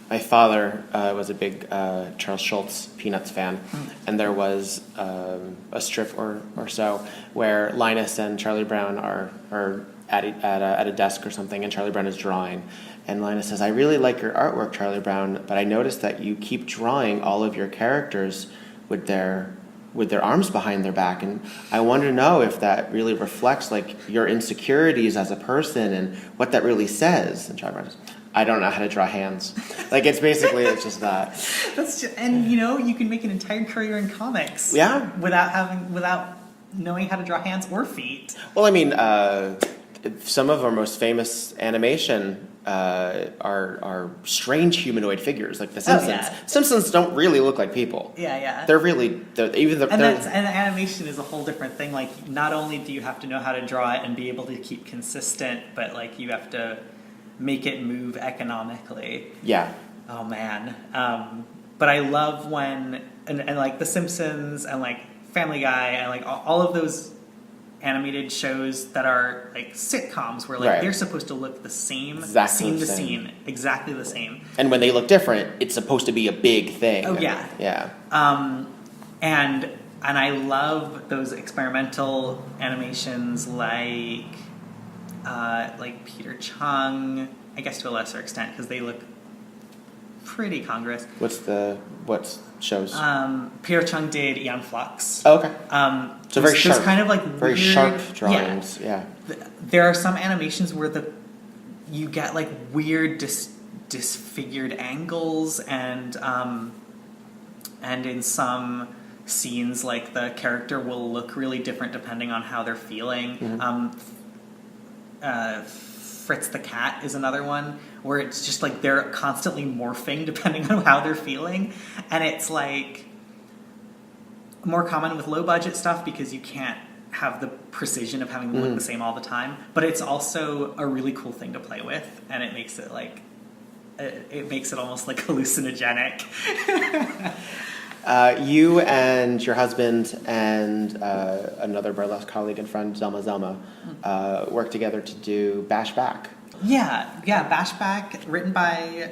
my father was a big Charles Schulz Peanuts fan, and there was a strip or so where Linus and Charlie Brown are at a desk or something, and Charlie Brown is drawing, and Linus says, "I really like your artwork, Charlie Brown, but I noticed that you keep drawing all of your characters with their arms behind their back, and I want to know if that really reflects like your insecurities as a person and what that really says." And Charlie Brown says, "I don't know how to draw hands." Like it's just that. And you can make an entire career in comics. Yeah. Without knowing how to draw hands or feet. Well, I mean, some of our most famous animation are strange humanoid figures, like the Simpsons. Oh, yeah. Simpsons don't really look like people. Yeah. And animation is a whole different thing. Like not only do you have to know how to draw it and be able to keep consistent, but like you have to make it move economically. Yeah. Oh man. But I love when and like The Simpsons and like Family Guy and like all of those animated shows that are like sitcoms where like they're supposed to look the same, scene to scene, exactly the same. And when they look different, it's supposed to be a big thing. Oh yeah. Yeah. And I love those experimental animations like Peter Chung, I guess to a lesser extent, because they look pretty congruous. What shows? Peter Chung did Aeon Flux. Oh, okay. So very sharp. There's kind of like very weird, sharp drawings. Yeah. There are some animations where you get like weird disfigured angles, and in some scenes like the character will look really different depending on how they're feeling. Fritz the Cat is another one where it's just like they're constantly morphing depending on how they're feeling, and it's like more common with low budget stuff because you can't have the precision of having them look the same all the time, but it's also a really cool thing to play with, and it makes it like it makes it almost like hallucinogenic. You and your husband and another burlesque colleague and friend, Zelma, worked together to do Bash Back. Yeah, Bash Back, written by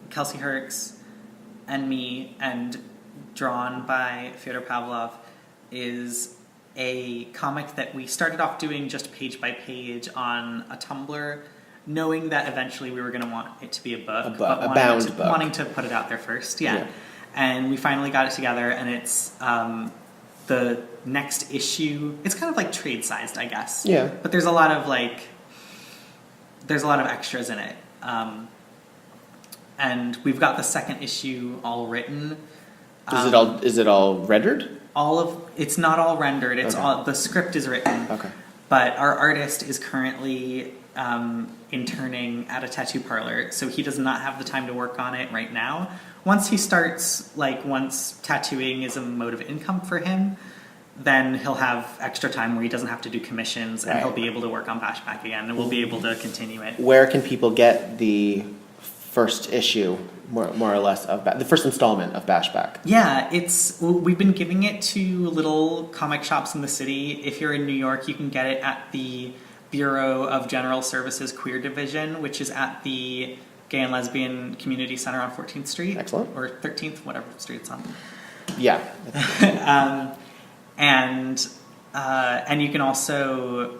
Kelsey Herx and me, and drawn by Fyodor Pavlov, is a comic that we started off doing just page by page on a Tumblr, knowing that eventually we were going to want it to be a book, but wanting to put it out there first. Yeah. And we finally got it together, and it's the next issue. It's kind of like trade sized, I guess. Yeah. But there's a lot of extras in it. And we've got the second issue all written. Is it all rendered? It's not all rendered. It's okay. all, the script is written. Okay. But our artist is currently interning at a tattoo parlor, so he does not have the time to work on it right now. Once he starts, once tattooing is a mode of income for him, then he'll have extra time where he doesn't have to do commissions, and he'll be able to work on Bashback again, and we'll be able to continue it. Where can people get the first issue, more or less, of the first installment of Bashback? Yeah, we've been giving it to little comic shops in the city. If you're in New York, you can get it at the Bureau of General Services Queer Division, which is at the Gay and Lesbian Community Center on 14th Street. Excellent. Or 13th, whatever street it's on. Yeah. And you can also,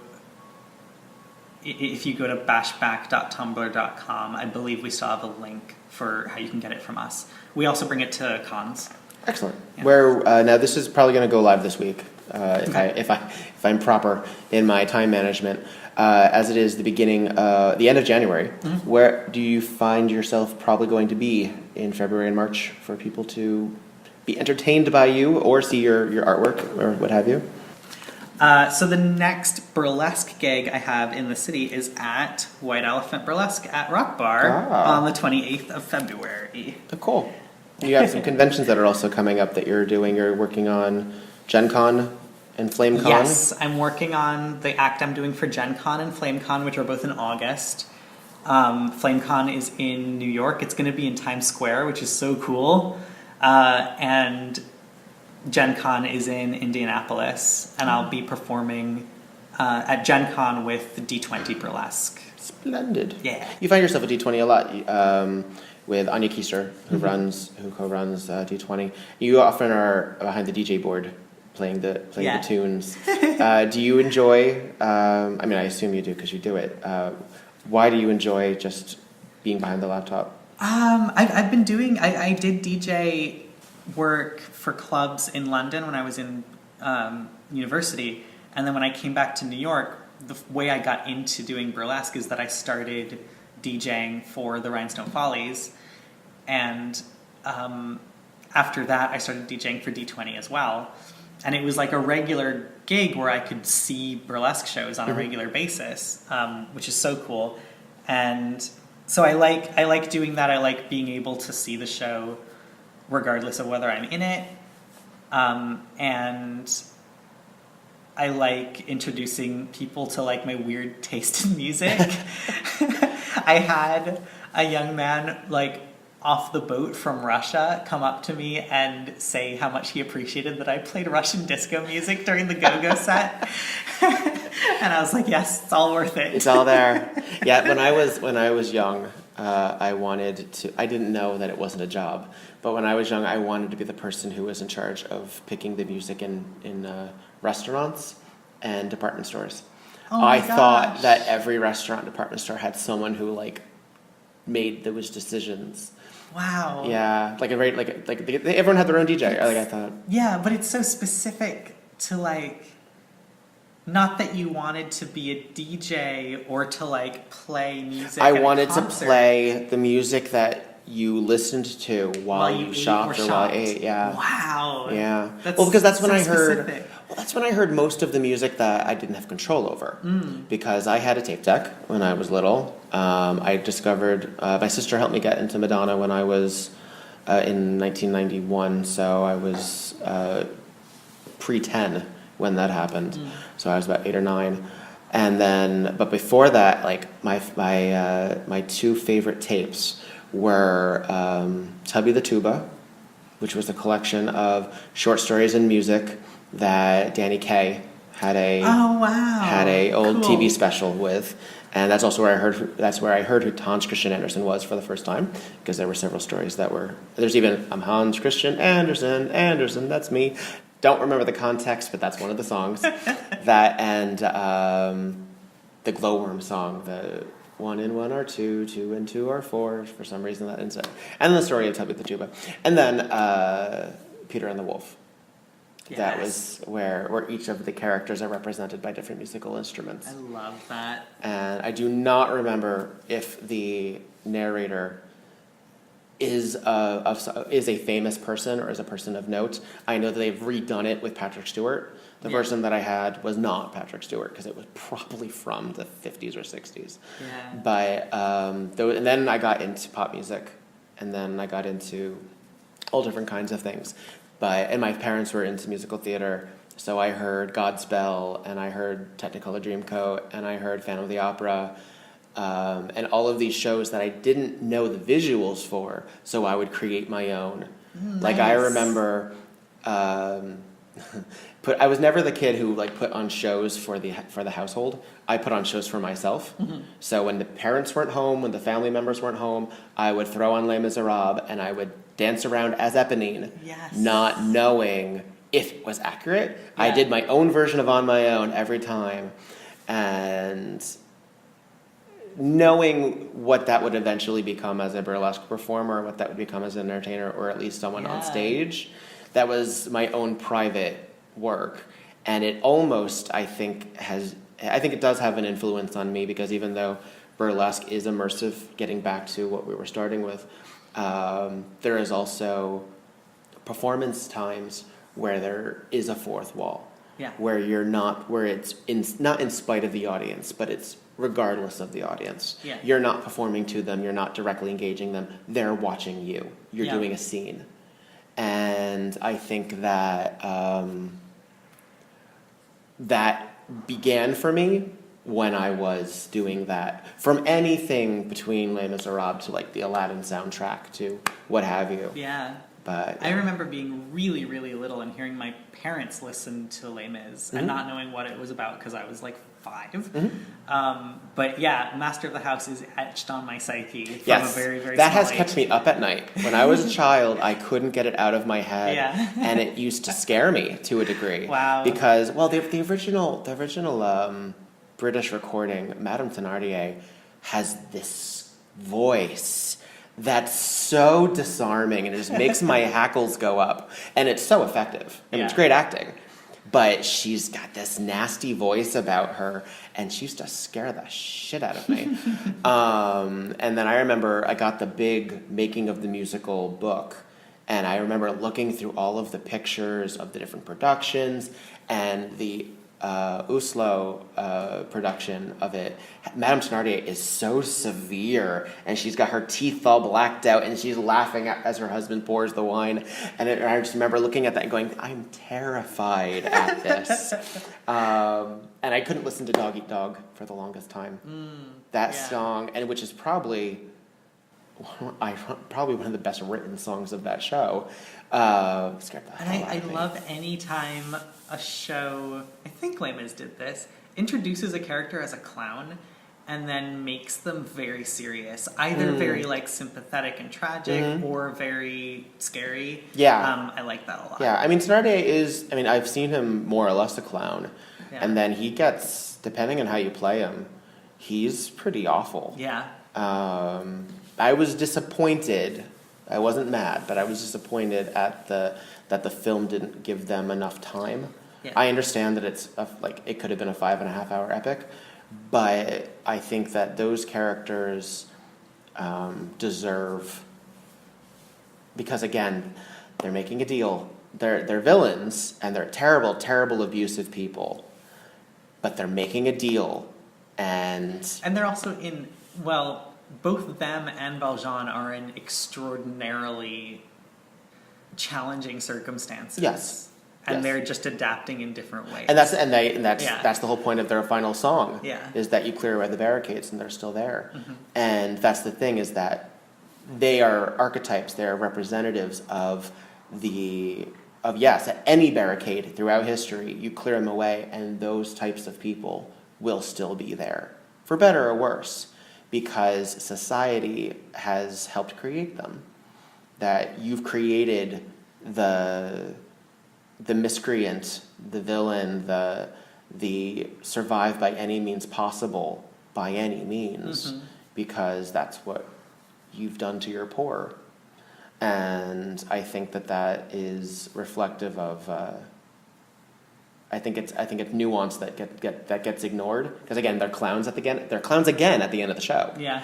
if you go to bashback.tumblr.com, I believe we still have a link for how you can get it from us. We also bring it to cons. Excellent. Yeah. Where now this is probably going to go live this week, if I'm proper in my time management, as it is the end of January. Mm-hmm. Where do you find yourself probably going to be in February and March for people to be entertained by you or see your artwork or what have you? So the next burlesque gig I have in the city is at White Elephant Burlesque at Rock Bar on the 28th of February. Oh, cool. You have some conventions that are also coming up that you're doing. You're working on Gen Con and Flame Con? Yes, I'm working on the act I'm doing for Gen Con and Flame Con, which are both in August. Flame Con is in New York. It's going to be in Times Square, which is so cool. And Gen Con is in Indianapolis, and I'll be performing at Gen Con with D20 Burlesque. Splendid. Yeah. You find yourself at D20 a lot. With Anya Keister, who co-runs D20. You often are behind the DJ board playing the tunes. Do you enjoy, I assume you do because you do it. Why do you enjoy just being behind the laptop? I've been doing, I did DJ work for clubs in London when I was in university. And then when I came back to New York, the way I got into doing burlesque is that I started DJing for the Rhinestone Follies, and after that I started DJing for D20 as well, and it was like a regular gig where I could see burlesque shows on a regular basis, which is so cool. And so I like doing that. I like being able to see the show regardless of whether I'm in it, and I like introducing people to my weird taste in music. I had a young man off the boat from Russia come up to me and say how much he appreciated that I played Russian disco music during the go-go set. And I was like, yes, it's all worth it. It's all there. Yeah, when I was young, I didn't know that it wasn't a job, but when I was young, I wanted to be the person who was in charge of picking the music in restaurants and department stores. Oh my gosh. Thought that every restaurant and department store had someone who made those decisions. Wow. Yeah, everyone had their own DJ. I thought. Yeah, but it's so specific to not that you wanted to be a DJ or to play music. I wanted to play the music that you listened to while you shopped or while you ate. Yeah. Wow. Yeah. Because that's when I heard. Specific. Well, that's when I heard most of the music that I didn't have control over. Because I had a tape deck when I was little. I discovered my sister helped me get into Madonna when I was in 1991, so I was pre-10 when that happened. So I was about 8 or 9. And then, but before that, my two favorite tapes were Tubby the Tuba, which was a collection of short stories and music that Danny Kaye had a old TV special with, and that's also where I heard who Hans Christian Andersen was for the first time, because there were several stories that were there's even I'm Hans Christian Andersen, that's me. Don't remember the context, but that's one of the songs. That and the Glowworm song, the 1 and 1 are 2, 2 and 2 are 4. For some reason that ends it. And the story of Tubby the Tuba, and then Peter and the Wolf. Yes. That was where each of the characters are represented by different musical instruments. I love that. And I do not remember if the narrator is a famous person or is a person of note. I know that they've redone it with Patrick Stewart. The version that I had was not Patrick Stewart because it was probably from the 50s or 60s. Yeah. But and then I got into pop music, and then I got into all different kinds of things. And my parents were into musical theater, so I heard Godspell, and I heard Technicolor Dreamcoat, and I heard Phantom of the Opera. And all of these shows that I didn't know the visuals for, so I would create my own. Nice. Like I remember, I was never the kid who like put on shows for the household. I put on shows for myself. Mm-hmm. So when the parents weren't home, when the family members weren't home, I would throw on Les Miserables and I would dance around as Eponine, not knowing if it was accurate. Yeah. I did my own version of On My Own every time, and knowing what that would eventually become as a burlesque performer, what that would become as an entertainer, or at least someone on stage, that was my own private work. And it almost, I think it does have an influence on me, because even though burlesque is immersive, getting back to what we were starting with, there is also performance times where there is a fourth wall. Yeah. Where it's not in spite of the audience, but it's regardless of the audience. Yeah. You're not performing to them, you're not directly engaging them, they're watching you. You're doing a scene. And I think that that began for me when I was doing that. From anything between Les Miserables to like the Aladdin soundtrack to what have you. Yeah. But I remember being really, really little and hearing my parents listen to Les Mis and not knowing what it was about because I was like 5. Mm-hmm. But yeah, Master of the House is etched on my psyche from a very, very that small has age. Kept me up at night. When I was a child, I couldn't get it out of my head, and it used to scare me to a degree. Wow! Because the original British recording, Madame Thénardier, has this voice that's so disarming, and it just makes my hackles go up, and it's so effective. I mean, it's great acting. But she's got this nasty voice about her, and she used to scare the shit out of me. And then I remember I got the big Making of the Musical book, and I remember looking through all of the pictures of the different productions, and the Oslo production of it. Madame Thénardier is so severe, and she's got her teeth all blacked out, and she's laughing as her husband pours the wine. And I just remember looking at that and going, I'm terrified at this. And I couldn't listen to Dog Eat Dog for the longest time. That song, and which is probably one of the best written songs of that show. Scared the hell out of me. I love any time a show, I think Les Mis did this, introduces a character as a clown and then makes them very serious, either very like sympathetic and tragic or very scary. Yeah, I like that a lot. Yeah, I mean Thénardier I've seen him more or less a clown, and then he gets, depending on how you play him, he's pretty awful. Yeah. I was disappointed. I wasn't mad, but I was disappointed at that the film didn't give them enough time. Yeah. I understand that it could have been a 5.5 hour epic, but I think that those characters deserve, because again, they're making a deal. They're villains, and they're terrible, terrible, abusive people, but they're making a deal, and they're also both them and Valjean are in extraordinarily challenging circumstances. Yes. And they're just adapting in different ways. And that's the whole point of their final song. Yeah. Is that you clear away the barricades and they're still there. Mm-hmm. And that's the thing, is that they are archetypes, they are representatives of at any barricade throughout history, you clear them away and those types of people will still be there. For better or worse. Because society has helped create them. That you've created the miscreant, the villain, the survive by any means possible, by any means, because that's what you've done to your poor. And I think that is reflective of I think it's nuance that gets ignored, because again they're clowns again at the end of the show. Yeah.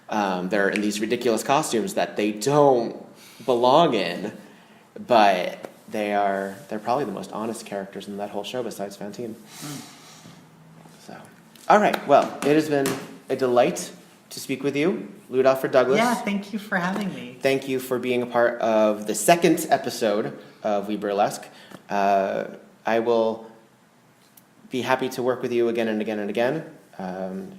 They're in these ridiculous costumes that they don't belong in, but they're probably the most honest characters in that whole show besides Fantine. So, all right. Well, it has been a delight to speak with you, Lewd Alfred Douglas. Yeah, thank you for having me. Thank you for being a part of the second episode of WEBurlesque. I will be happy to work with you again and again and again,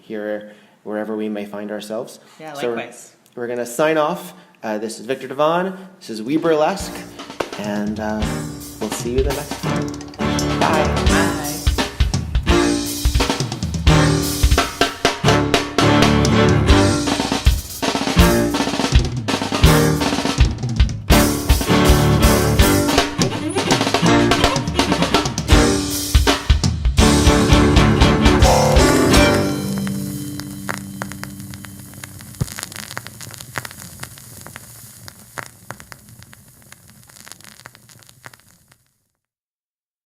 here, wherever we may find ourselves. Yeah, likewise. So we're going to sign off. This is Viktor Devonne. This is WEBurlesque. And we'll see you the next time.